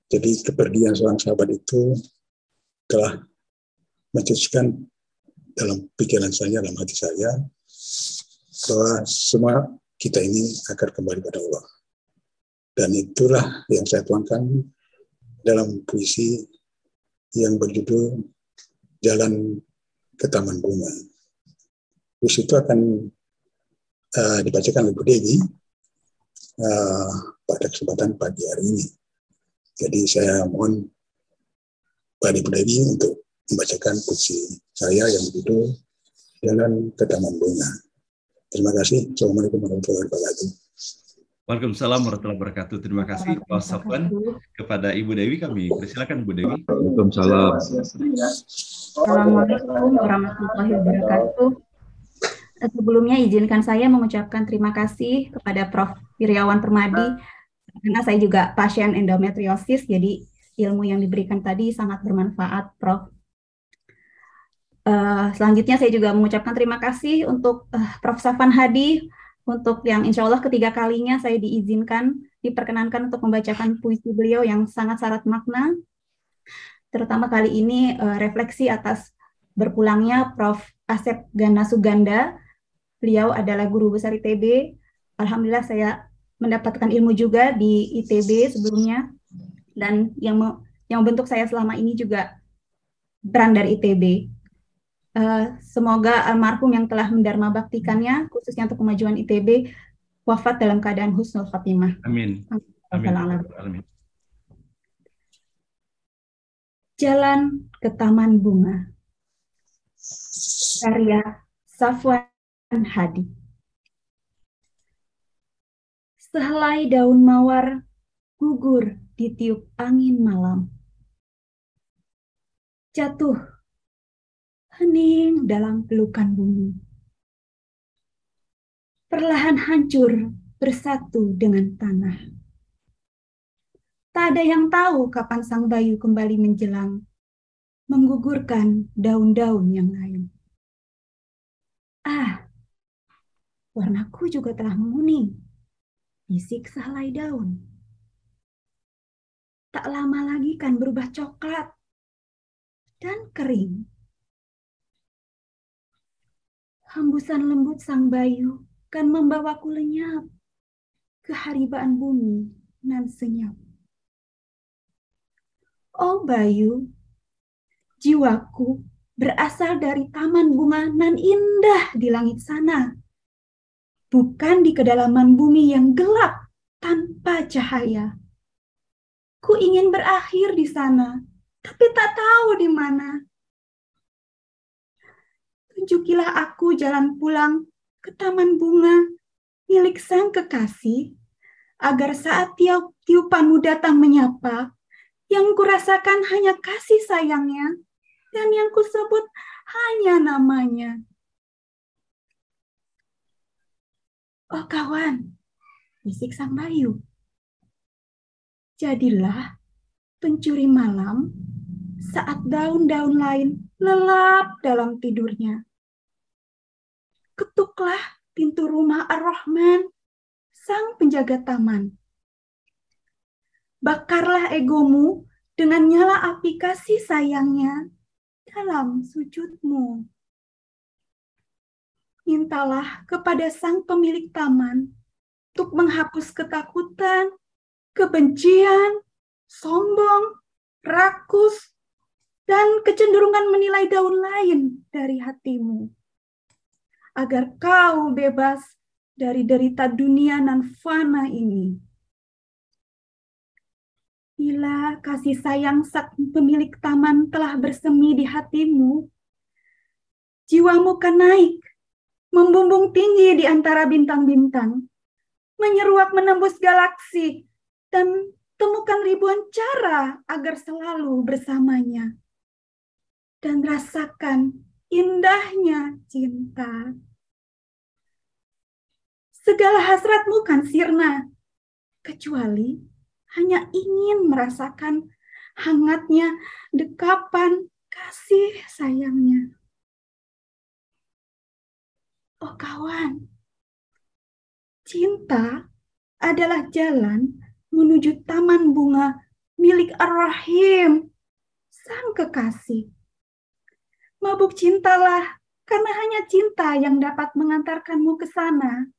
Jadi kepergian seorang sahabat itu telah mencetuskan dalam pikiran saya, dalam hati saya, bahwa semua kita ini akan kembali pada Allah. Dan itulah yang saya tuangkan dalam puisi yang berjudul Jalan ke Taman Bunga. Puisi itu akan dibacakan oleh Bu Dewi pada kesempatan pagi hari ini. Jadi saya mohon pada Bu Dewi untuk membacakan puisi saya yang berjudul Jalan ke Taman Bunga. Terima kasih. Assalamualaikum warahmatullahi wabarakatuh. Waalaikumsalam warahmatullahi wabarakatuh. Terima kasih Pak Safwan. Kepada Ibu Dewi kami persilakan Bu Dewi. Waalaikumsalam. Assalamualaikum warahmatullahi wabarakatuh. Sebelumnya izinkan saya mengucapkan terima kasih kepada Prof. Wiryawan Permadi karena saya juga pasien endometriosis, jadi ilmu yang diberikan tadi sangat bermanfaat, Prof. Selanjutnya saya juga mengucapkan terima kasih untuk Prof. Safwan Hadi, untuk yang insya Allah ketiga kalinya saya diperkenankan untuk membacakan puisi beliau yang sangat syarat makna. Terutama kali ini refleksi atas berpulangnya Prof. Asep Gana Suganda. Beliau adalah guru besar ITB. Alhamdulillah saya mendapatkan ilmu juga di ITB sebelumnya. Dan yang membentuk saya selama ini juga peran dari ITB. Semoga almarhum yang telah mendharma baktikannya, khususnya untuk kemajuan ITB, wafat dalam keadaan husnul khotimah. Amin. Amin. Jalan ke Taman Bunga. Karya Safwan Hadi. Sehelai daun mawar gugur ditiup angin malam. Jatuh hening dalam pelukan bumi. Perlahan hancur bersatu dengan tanah. Tak ada yang tahu kapan sang bayu kembali menjelang, menggugurkan daun-daun yang lain. Ah, warnaku juga telah menguning, bisik sehelai daun. Tak lama lagi kan berubah coklat dan kering. Hembusan lembut sang bayu kan membawaku lenyap ke haribaan bumi nan senyap. Oh bayu, jiwaku berasal dari taman bunga nan indah di langit sana. Bukan di kedalaman bumi yang gelap tanpa cahaya. Ku ingin berakhir di sana, tapi tak tahu di mana. Tunjukilah aku jalan pulang ke taman bunga milik sang kekasih, agar saat tiupanmu datang menyapa, yang kurasakan hanya kasih sayangnya, dan yang kusebut hanya namanya. Oh kawan, bisik sang bayu. Jadilah pencuri malam saat daun-daun lain lelap dalam tidurnya. Ketuklah pintu rumah Ar-Rahman, sang penjaga taman. Bakarlah egomu dengan nyala api kasih sayangnya dalam sujudmu. Mintalah kepada sang pemilik taman untuk menghapus ketakutan, kebencian, sombong, rakus, dan kecenderungan menilai daun lain dari hatimu. Agar kau bebas dari derita dunia nan fana ini. Bila kasih sayang sang pemilik taman telah bersemi di hatimu, jiwamu kan naik, membumbung tinggi di antara bintang-bintang, menyeruak menembus galaksi, dan temukan ribuan cara agar selalu bersamanya. Dan rasakan indahnya cinta. Segala hasratmu kan sirna, kecuali hanya ingin merasakan hangatnya dekapan kasih sayangnya. Oh kawan, cinta adalah jalan menuju taman bunga milik Ar-Rahim, sang kekasih. Mabuk cintalah, karena hanya cinta yang dapat mengantarkanmu ke sana.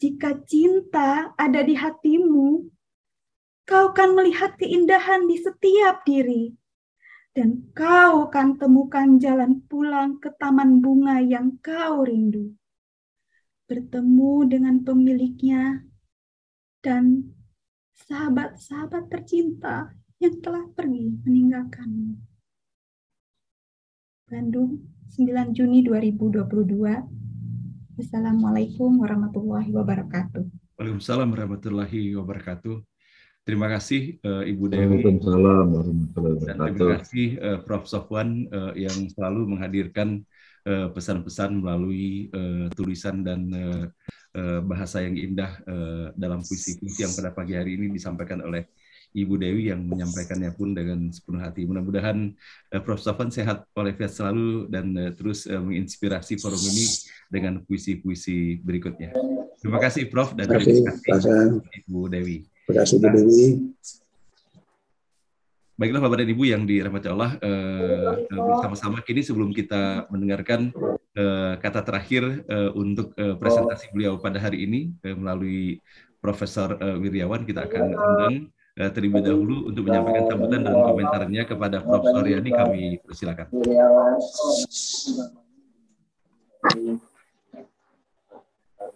Jika cinta ada di hatimu, kau akan melihat keindahan di setiap diri. Dan kau akan temukan jalan pulang ke taman bunga yang kau rindu. Bertemu dengan pemiliknya dan sahabat-sahabat tercinta yang telah pergi meninggalkanmu. Bandung, 9 Juni 2022. Wassalamualaikum warahmatullahi wabarakatuh. Waalaikumsalam warahmatullahi wabarakatuh. Terima kasih Ibu Dewi. Waalaikumsalam warahmatullahi Dan wabarakatuh. terima kasih Prof. Sofwan yang selalu menghadirkan pesan-pesan melalui tulisan dan bahasa yang indah dalam puisi-puisi yang pada pagi hari ini disampaikan oleh Ibu Dewi yang menyampaikannya pun dengan sepenuh hati. Mudah-mudahan Prof. Sofwan sehat walafiat selalu dan terus menginspirasi forum ini dengan puisi-puisi berikutnya. Terima kasih Prof. dan terima kasih Ibu Dewi. Terima kasih Bu Dewi. Baiklah Bapak dan Ibu yang dirahmati Allah, bersama-sama kini sebelum kita mendengarkan kata terakhir untuk presentasi beliau pada hari ini melalui Profesor Wiryawan, kita akan undang terlebih dahulu untuk menyampaikan sambutan dan komentarnya kepada Prof. Soryadi. Kami persilakan.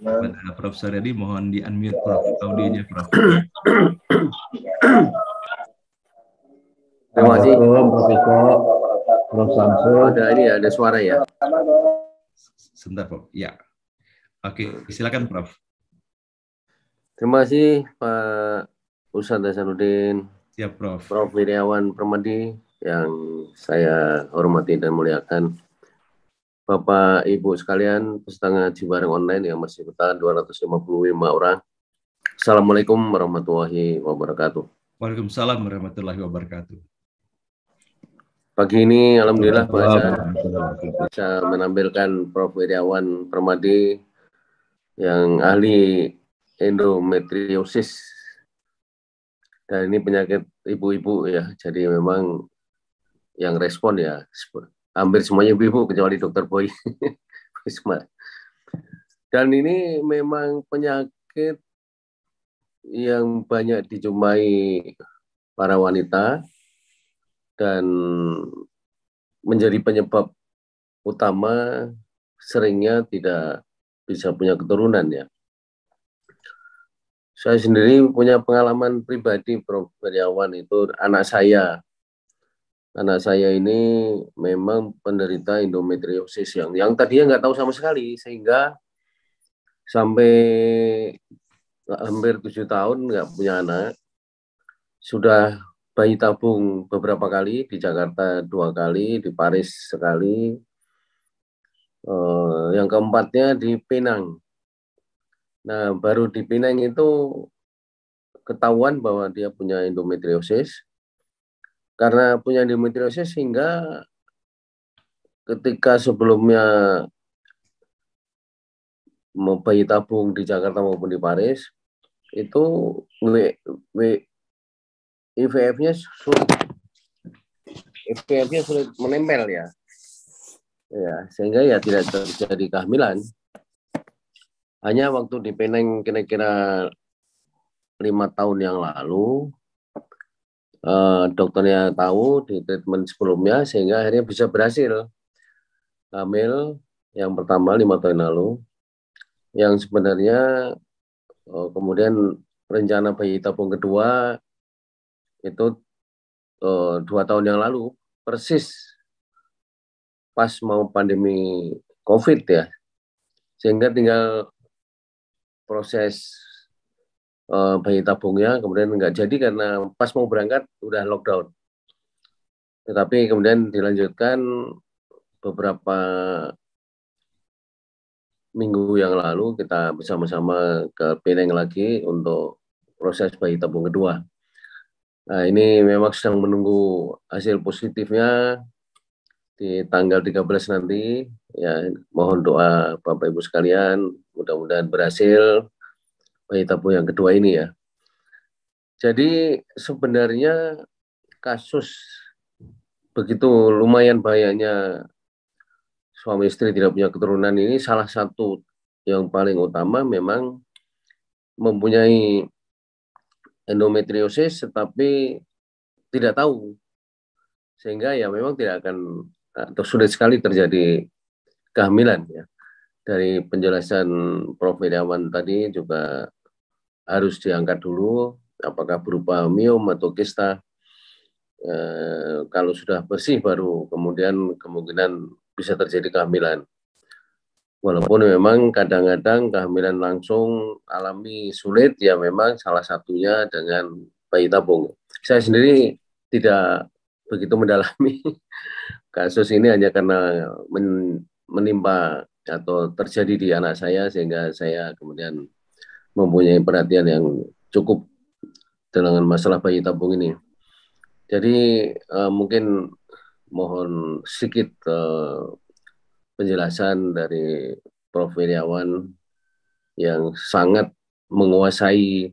Kepada Prof. Soryadi, mohon di-unmute audionya Prof. Terima kasih Prof. Eko, Prof. Samsul. Ada suara ya? Sebentar Prof. Ya. Oke, silakan Prof. Terima kasih Pak Ustadz Hasanuddin, Siap Prof. Prof. Wiryawan Permadi yang saya hormati dan muliakan. Bapak Ibu sekalian, peserta ngaji bareng online yang masih bertahan 255 orang. Assalamualaikum warahmatullahi wabarakatuh. Waalaikumsalam warahmatullahi wabarakatuh. Pagi ini alhamdulillah bisa menampilkan Prof. Wiryawan Permadi yang ahli endometriosis. Dan ini penyakit ibu-ibu ya, jadi memang yang respon ya hampir semuanya ibu-ibu kecuali Dokter Boy. Dan ini memang penyakit yang banyak dijumpai para wanita dan menjadi penyebab utama seringnya tidak bisa punya keturunan ya. Saya sendiri punya pengalaman pribadi Prof. Wiryawan, itu anak saya. Anak saya ini memang penderita endometriosis yang tadinya nggak tahu sama sekali, sehingga sampai hampir 7 tahun nggak punya anak. Sudah bayi tabung beberapa kali, di Jakarta 2 kali, di Paris sekali. Yang keempatnya di Penang. Nah, baru di Penang itu ketahuan bahwa dia punya endometriosis. Karena punya endometriosis sehingga ketika sebelumnya mau bayi tabung di Jakarta maupun di Paris, itu IVF-nya sulit menempel ya. Ya, sehingga ya tidak terjadi kehamilan. Hanya waktu di Penang kira-kira 5 tahun yang lalu, dokternya tahu di treatment sebelumnya, sehingga akhirnya bisa berhasil hamil yang pertama 5 tahun lalu. Yang sebenarnya kemudian rencana bayi tabung kedua itu 2 tahun yang lalu, persis pas mau pandemi COVID ya, sehingga tinggal proses bayi tabungnya kemudian nggak jadi karena pas mau berangkat udah lockdown. Tetapi kemudian dilanjutkan beberapa minggu yang lalu kita bersama-sama ke Penang lagi untuk proses bayi tabung kedua. Nah, ini memang sedang menunggu hasil positifnya di tanggal 13 nanti. Ya, mohon doa Bapak Ibu sekalian, mudah-mudahan berhasil bayi tabung yang kedua ini ya. Jadi sebenarnya kasus begitu lumayan bahayanya suami istri tidak punya keturunan ini, salah satu yang paling utama memang mempunyai endometriosis tetapi tidak tahu, sehingga ya memang tidak akan atau sulit sekali terjadi kehamilan ya. Dari penjelasan Prof. Wirawan tadi juga harus diangkat dulu apakah berupa miom atau kista. Kalau sudah bersih baru kemudian kemungkinan bisa terjadi kehamilan. Walaupun memang kadang-kadang kehamilan langsung alami sulit, ya memang salah satunya dengan bayi tabung. Saya sendiri tidak begitu mendalami kasus ini hanya karena menimpa atau terjadi di anak saya, sehingga saya kemudian mempunyai perhatian yang cukup dengan masalah bayi tabung ini. Jadi mungkin mohon sedikit penjelasan dari Prof. Wirawan yang sangat menguasai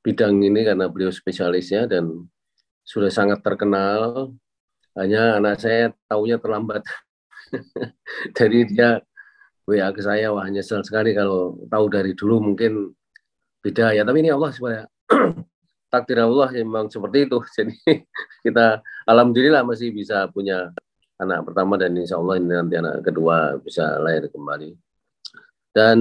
bidang ini karena beliau spesialisnya dan sudah sangat terkenal. Hanya anak saya tahunya terlambat. Jadi dia WA ke saya, wah nyesel sekali kalau tahu dari dulu mungkin beda ya. Tapi ini Allah sebenarnya takdir Allah memang seperti itu. Jadi kita alhamdulillah masih bisa punya anak pertama dan insya Allah ini nanti anak kedua bisa lahir kembali. Dan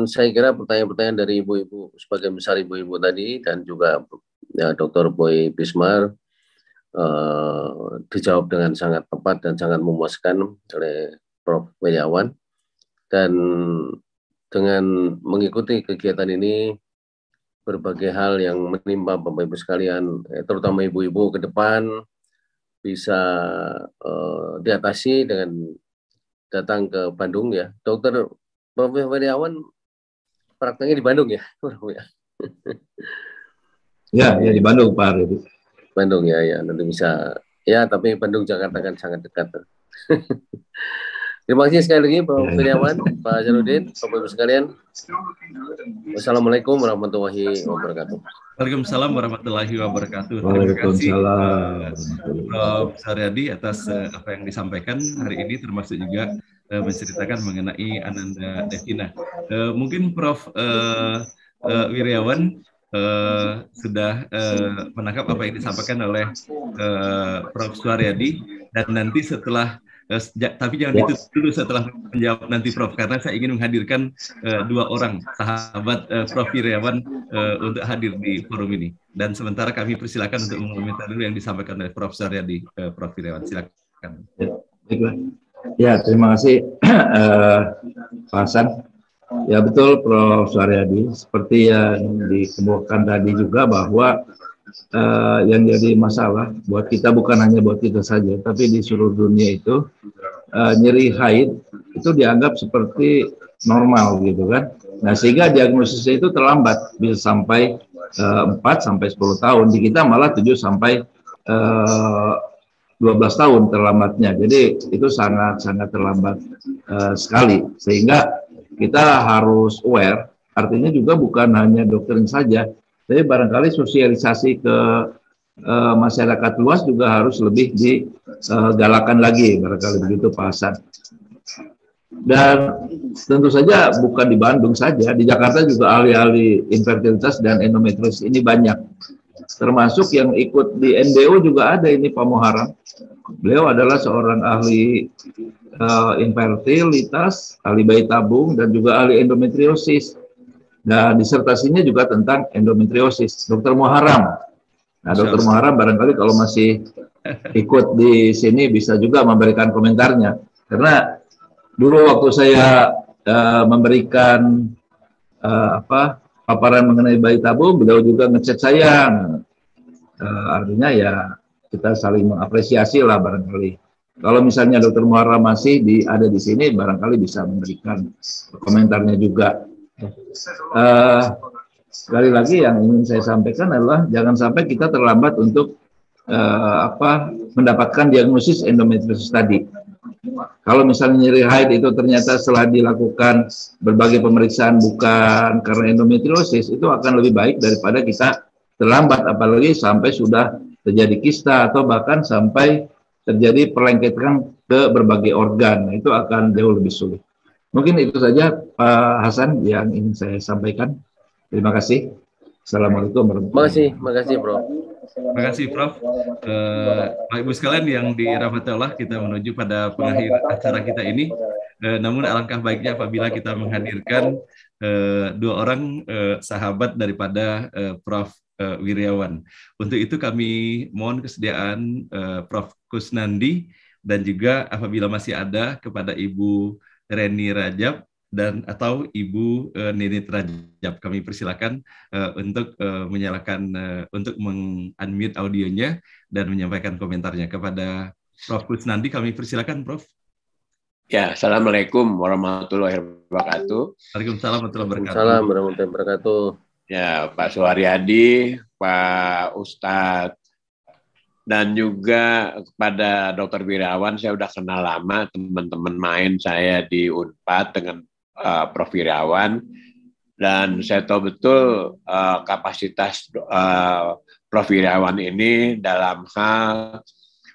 saya kira pertanyaan-pertanyaan dari ibu-ibu, sebagian besar ibu-ibu tadi dan juga ya, Dr. Boy Bismar dijawab dengan sangat tepat dan sangat memuaskan oleh Prof. Wirawan. Dan dengan mengikuti kegiatan ini, berbagai hal yang menimpa Bapak Ibu sekalian, terutama ibu-ibu ke depan bisa diatasi dengan datang ke Bandung ya. Dokter Prof. Wirawan prakteknya di Bandung ya? Ya di Bandung Pak Ardi. Bandung ya, nanti bisa ya, tapi Bandung Jakarta kan sangat dekat. Terima kasih sekali lagi Prof. Wirawan, Pak Jaludin, Bapak Ibu sekalian. Wassalamualaikum warahmatullahi wabarakatuh. Waalaikumsalam warahmatullahi wabarakatuh. Terima kasih Prof. Suryadi atas apa yang disampaikan hari ini, termasuk juga menceritakan mengenai Ananda Devina. Mungkin Prof. Wirawan sudah menangkap apa yang disampaikan oleh Prof. Suryadi, dan nanti setelah tapi jangan ditutup dulu setelah menjawab nanti Prof, karena saya ingin menghadirkan dua orang sahabat Prof. Wirawan untuk hadir di forum ini. Dan sementara kami persilakan untuk mengomentari dulu yang disampaikan oleh Prof. Suryadi. Prof. Wirawan, silakan. Ya, terima kasih Pak Hasan. Ya betul Prof. Suryadi, seperti yang dikemukakan tadi juga bahwa yang jadi masalah buat kita, bukan hanya buat kita saja, tapi di seluruh dunia itu nyeri haid itu dianggap seperti normal gitu kan. Nah sehingga diagnosisnya itu terlambat, bisa sampai 4 sampai 10 tahun, di kita malah 7 sampai 12 tahun terlambatnya. Jadi itu sangat-sangat terlambat sekali, sehingga kita harus aware. Artinya juga bukan hanya dokterin saja, tapi barangkali sosialisasi ke masyarakat luas juga harus lebih digalakan lagi, barangkali begitu Pak Hasan. Dan tentu saja bukan di Bandung saja, di Jakarta juga ahli-ahli infertilitas dan endometriosis ini banyak. Termasuk yang ikut di NDO juga ada ini Pak Muharram. Beliau adalah seorang ahli infertilitas, ahli bayi tabung, dan juga ahli endometriosis. Dan disertasinya juga tentang endometriosis, Dr. Muharram. Nah, Dr. Muharram barangkali kalau masih ikut di sini bisa juga memberikan komentarnya. Karena dulu waktu saya memberikan paparan mengenai bayi tabung, beliau juga ngechat saya. Artinya ya kita saling mengapresiasi lah barangkali. Kalau misalnya Dr. Muharram masih ada di sini, barangkali bisa memberikan komentarnya juga. Sekali lagi yang ingin saya sampaikan adalah jangan sampai kita terlambat untuk mendapatkan diagnosis endometriosis tadi, Kalau misalnya nyeri haid itu ternyata setelah dilakukan berbagai pemeriksaan bukan karena endometriosis, itu akan lebih baik daripada kita terlambat, apalagi sampai sudah terjadi kista atau bahkan sampai terjadi perlengketan ke berbagai organ. Itu akan jauh lebih sulit. Mungkin itu saja Pak Hasan yang ingin saya sampaikan. Terima kasih. Assalamualaikum warahmatullahi wabarakatuh. Terima kasih Prof. Terima kasih Prof. Bapak Ibu sekalian yang dirahmati Allah, kita menuju pada pengakhir acara kita ini. Namun alangkah baiknya apabila kita menghadirkan dua orang sahabat daripada Prof. Wiryawan. Untuk itu kami mohon kesediaan Prof. Kusnandi dan juga apabila masih ada kepada Ibu Reni Rajab dan atau Ibu Ninit Rajab, kami persilakan untuk menyalakan untuk meng-unmute audionya dan menyampaikan komentarnya. Kepada Prof. Kusnandi kami persilakan, Prof. Ya, Assalamualaikum warahmatullahi wabarakatuh. Waalaikumsalam warahmatullahi wabarakatuh. Waalaikumsalam warahmatullahi wabarakatuh. Ya, Pak Suharyadi, Pak Ustadz, dan juga kepada Dr. Wiryawan, saya udah kenal lama, teman-teman main saya di Unpad dengan Prof. Wiryawan, dan saya tahu betul kapasitas Prof. Wiryawan ini dalam hal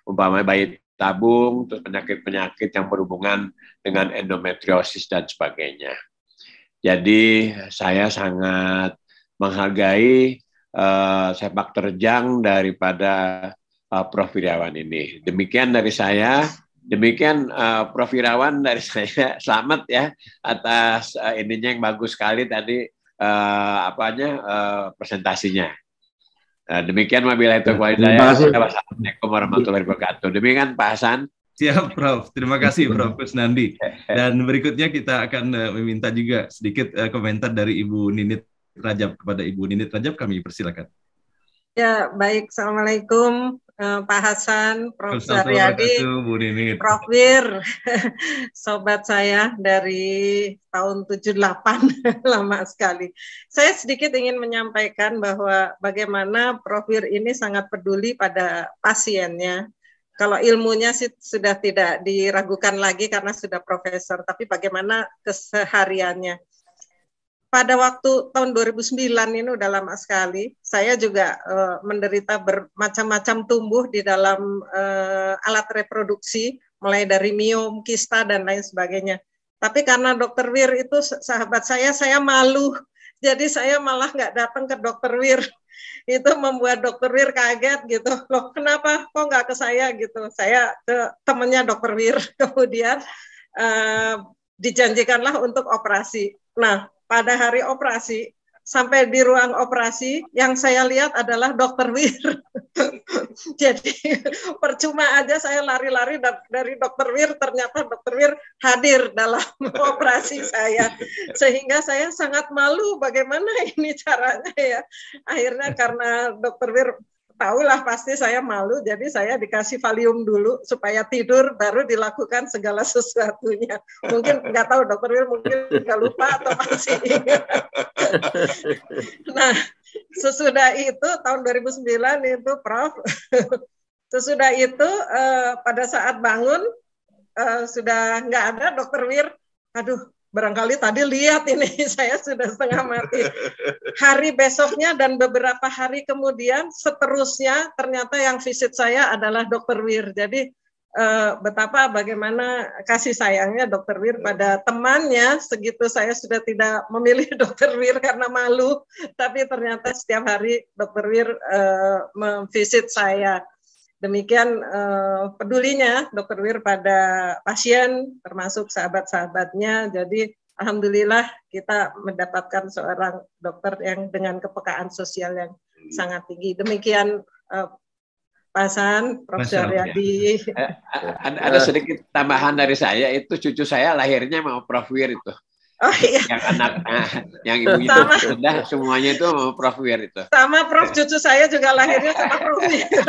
umpamanya bayi tabung, terus penyakit-penyakit yang berhubungan dengan endometriosis dan sebagainya. Jadi saya sangat menghargai sepak terjang daripada Prof. Wiryawan ini. Demikian dari saya. Demikian Prof. Wiryawan dari saya. Selamat ya atas ininya yang bagus sekali tadi presentasinya. Demikian wabillahi taufiq wal hidayah. Wassalamualaikum warahmatullahi wabarakatuh. Demikian Pak Hasan. Siap, Prof. Terima kasih, Prof. Kusnandi. Dan berikutnya kita akan meminta juga sedikit komentar dari Ibu Ninit Rajab. Kepada Ibu Ninit Rajab kami persilakan. Ya, baik. Assalamualaikum Pak Hasan, Prof. Suharyadi, Prof. Wir, sobat saya dari tahun 78, lama sekali. Saya sedikit ingin menyampaikan bahwa bagaimana Prof. Wir ini sangat peduli pada pasiennya. Kalau ilmunya sih sudah tidak diragukan lagi karena sudah profesor, tapi bagaimana kesehariannya. Pada waktu tahun 2009 ini udah lama sekali, saya juga menderita bermacam-macam tumbuh di dalam alat reproduksi, mulai dari miom, kista, dan lain sebagainya. Tapi karena Dr. Wir itu sahabat saya malu. Jadi saya malah nggak datang ke Dr. Wir. Itu membuat Dr. Wir kaget gitu. Loh, kenapa kok nggak ke saya gitu? Saya ke temannya Dr. Wir. Kemudian dijanjikanlah untuk operasi. Nah, pada hari operasi, sampai di ruang operasi, yang saya lihat adalah Dr. Wir. Jadi percuma aja saya lari-lari dari Dr. Wir, ternyata Dr. Wir hadir dalam operasi saya. Sehingga saya sangat malu bagaimana ini caranya ya. Akhirnya karena Dr. Wir tahulah pasti saya malu, jadi saya dikasih Valium dulu supaya tidur, baru dilakukan segala sesuatunya. Mungkin nggak tahu Dr. Wir mungkin nggak lupa atau masih ingat. Nah, sesudah itu tahun 2009 itu Prof. Sesudah itu pada saat bangun sudah nggak ada Dr. Wir. Aduh, barangkali tadi lihat ini saya sudah setengah mati. Hari besoknya dan beberapa hari kemudian seterusnya ternyata yang visit saya adalah Dr. Wir. Jadi bagaimana kasih sayangnya Dr. Wir pada temannya, segitu saya sudah tidak memilih Dr. Wir karena malu, tapi ternyata setiap hari Dr. Wir memvisit saya. Demikian pedulinya Dr. Wir pada pasien, termasuk sahabat-sahabatnya. Jadi alhamdulillah kita mendapatkan seorang dokter yang dengan kepekaan sosial yang sangat tinggi. Demikian Pak Hasan, Prof. Suharyadi. Ada sedikit tambahan dari saya, itu cucu saya lahirnya mau Prof. Wir itu. Oh iya. Yang anak, yang ibu itu sudah semuanya itu mau Prof. Wir itu. Sama Prof, cucu saya juga lahirnya sama Prof. Wir.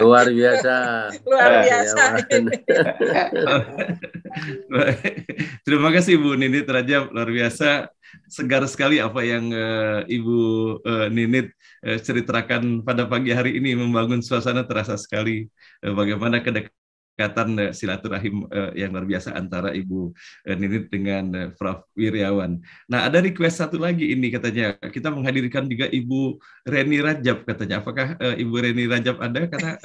Luar biasa. Luar biasa. Terima kasih Bu Ninit Rajab, luar biasa. Segar sekali apa yang Ibu Ninit ceritakan pada pagi hari ini, membangun suasana terasa sekali bagaimana kedekatan ikatan silaturahim yang luar biasa antara Ibu Ninit dengan Prof. Wiryawan. Nah, ada request satu lagi ini katanya, kita menghadirkan juga Ibu Reni Rajab katanya. Apakah Ibu Reni Rajab ada? Karena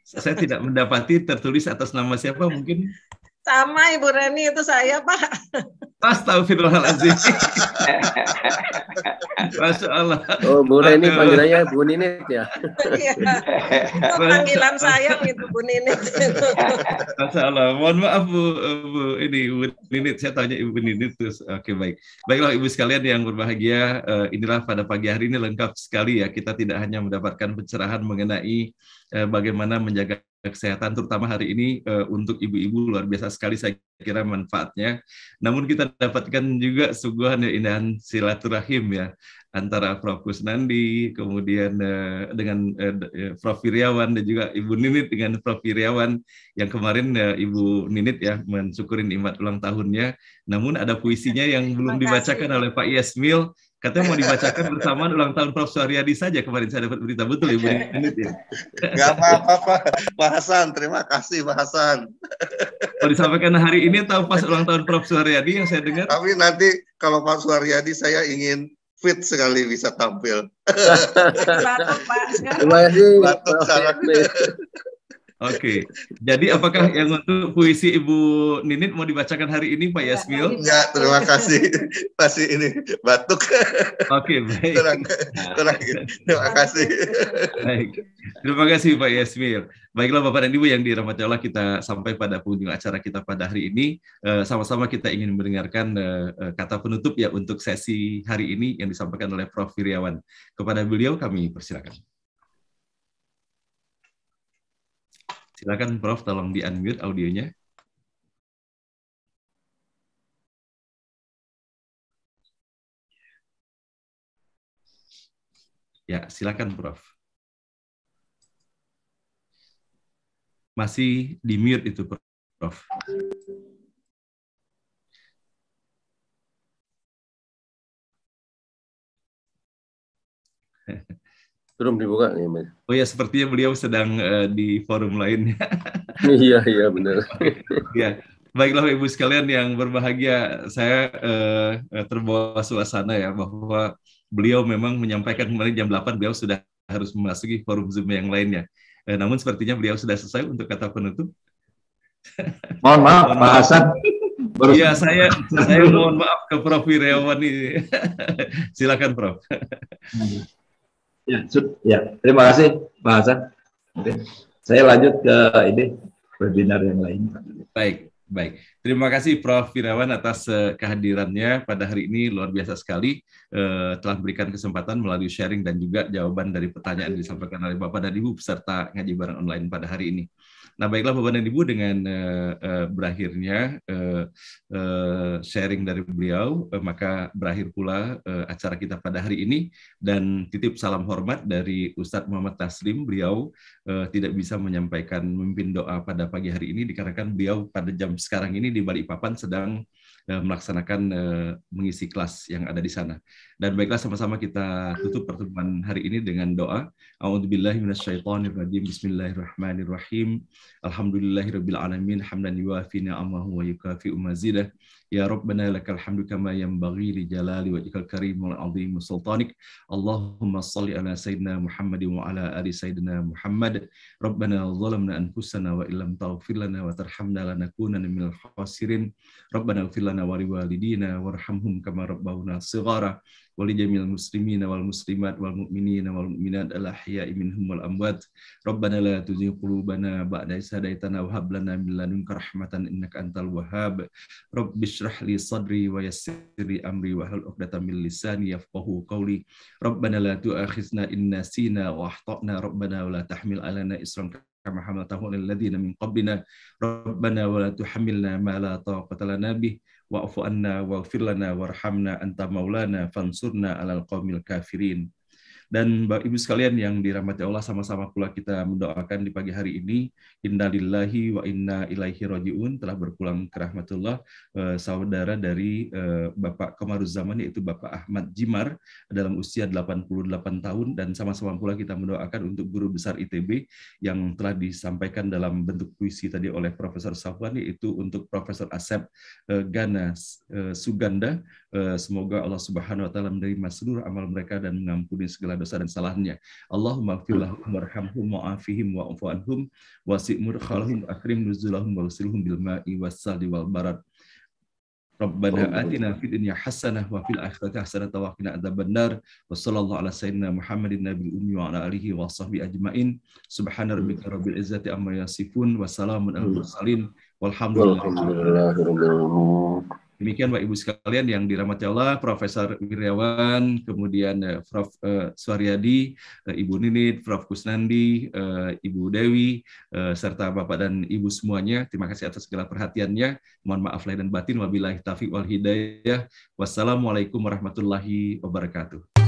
saya tidak mendapati tertulis atas nama siapa, mungkin. Sama Ibu Reni itu saya, Pak. Astagfirullahaladzim. Masya Allah. Oh, Bu Reni panggilannya Bu Ninit ya? Iya. Itu panggilan saya itu Bu Ninit. Masya Allah. Mohon maaf Bu Ninit. Saya tanya Ibu Ninit terus. Oke, baik. Baiklah Ibu sekalian yang berbahagia. Inilah pada pagi hari ini lengkap sekali ya. Kita tidak hanya mendapatkan pencerahan mengenai bagaimana menjaga kesehatan, terutama hari ini untuk ibu-ibu luar biasa sekali saya kira manfaatnya. Namun kita dapatkan juga suguhan indahan silaturahim ya antara Prof. Kusnandi, kemudian dengan Prof. Wiryawan dan juga Ibu Ninit dengan Prof. Wiryawan yang kemarin Ibu Ninit ya mensyukuri nikmat ulang tahunnya. Namun ada puisinya yang belum dibacakan oleh Pak Yasmil. Katanya mau dibacakan bersamaan ulang tahun Prof. Suharyadi saja, kemarin saya dapat berita, betul Ibu Ninit ya? Nggak apa-apa Pak Hasan, terima kasih Pak Hasan. Mau disampaikan hari ini atau pas ulang tahun Prof. Suharyadi yang saya dengar? Tapi nanti kalau Pak Suharyadi saya ingin fit sekali bisa tampil. Batuk, Pak. Terima kasih. Batuk sangat. Oke, jadi apakah yang untuk puisi Ibu Ninit mau dibacakan hari ini Pak Yasmil? Enggak, terima kasih. Masih ini batuk. Oke, baik. Kurang. Terima kasih. Baik, terima kasih Pak Yasmil. Baiklah Bapak dan Ibu yang dirahmati Allah, kita sampai pada penghujung acara kita pada hari ini. Sama-sama kita ingin mendengarkan kata penutup ya untuk sesi hari ini yang disampaikan oleh Prof. Wiryawan. Kepada beliau kami persilakan. Silakan Prof, tolong di-unmute audionya. Ya, silakan Prof. Masih di-mute itu Prof. Belum dibuka nih, Mas. Oh ya, sepertinya beliau sedang di forum lainnya. Iya, benar. Ya, baiklah Ibu sekalian yang berbahagia, saya terbawa suasana ya bahwa beliau memang menyampaikan kemarin jam 8 beliau sudah harus memasuki forum Zoom yang lainnya. Namun sepertinya beliau sudah selesai untuk kata penutup. Mohon maaf, Pak Hasan. Iya, saya mohon maaf ke Prof. Wiryawan ini. Silakan Prof. Ya, terima kasih Pak Hasan. Oke. Saya lanjut ke ini webinar yang lain. Baik. Terima kasih Prof. Wiryawan atas kehadirannya pada hari ini, luar biasa sekali telah memberikan kesempatan melalui sharing dan juga jawaban dari pertanyaan yang disampaikan oleh Bapak dan Ibu peserta ngaji bareng online pada hari ini. Nah, baiklah Bapak dan Ibu, dengan berakhirnya sharing dari beliau, maka berakhir pula acara kita pada hari ini, dan titip salam hormat dari Ustadz Muhammad Taslim. Beliau tidak bisa menyampaikan memimpin doa pada pagi hari ini dikarenakan beliau pada jam sekarang ini di Balikpapan sedang melaksanakan mengisi kelas yang ada di sana. Dan baiklah, sama-sama kita tutup pertemuan hari ini dengan doa. A'udzubillahi minasyaitonirrajim. Bismillahirrahmanirrahim. Alhamdulillahirabbil alamin, hamdan yuwafi ni'amahu wa yukafi'u mazidah. Ya Rabbana lakal hamdu kama yanbaghi li jalali wajhikal karim wal azim sultanik. Allahumma shalli ala sayyidina Muhammadin wa ala ali sayyidina Muhammad. Rabbana zalamna anfusana wa illam taghfir lana wa tarhamna lanakunanna minal khasirin. Rabbana ighfir lana wa liwalidina warhamhum kama rabbawna shighara. ولجميع المسلمين والمسلمات والمؤمنين والمؤمنات الأحياء منهم والأموات ربنا لا تزغ قلوبنا بعد إذ هديتنا وهب لنا من لدنك رحمة إنك أنت الوهاب رب اشرح لي صدري ويسر لي أمري واحلل عقدة من لساني يفقهوا قولي ربنا لا تؤاخذنا إن نسينا وأخطأنا ربنا ولا تحمل علينا إصرا كما حملته على الذين من قبلنا ربنا ولا تحملنا ما لا طاقة لنا به wa'fu anna waghfir lana warhamna anta maulana fansurna 'alal qaumil kafirin. Dan Bapak Ibu sekalian yang dirahmati Allah, sama-sama pula kita mendoakan di pagi hari ini, innalillahi wa inna ilaihi rajiun, telah berpulang ke rahmatullah saudara dari Bapak Komaruzzaman, yaitu Bapak Ahmad Jimar, dalam usia 88 tahun, dan sama-sama pula kita mendoakan untuk guru besar ITB yang telah disampaikan dalam bentuk puisi tadi oleh Profesor Safwan, yaitu untuk Profesor Asep Gana Suganda. Semoga Allah Subhanahu wa taala menerima seluruh amal mereka dan mengampuni segala dosa dan salahnya. Allahumma ighfir lahum warhamhum wa'afihim wa'fu anhum wasi' mudkhalahum akrim nuzulahum waghsilhum bil ma'i was-salji wal barad. Rabbana atina fid dunya hasanah wa fil akhirati hasanah wa qina adzabannar. Wa sallallahu ala sayyidina Muhammadin nabiyil ummi wa ala alihi wa sahbihi ajmain. Subhana rabbika rabbil izzati amma yasifun wa salamun alal mursalin walhamdulillahi rabbil alamin. Demikian Bapak Ibu sekalian yang dirahmati Allah, Profesor Wiryawan, kemudian Prof. Suaryadi, Ibu Ninit, Prof. Kusnandi, Ibu Dewi, serta Bapak dan Ibu semuanya. Terima kasih atas segala perhatiannya. Mohon maaf lahir dan batin. Wabillahi taufiq wal hidayah. Wassalamualaikum warahmatullahi wabarakatuh.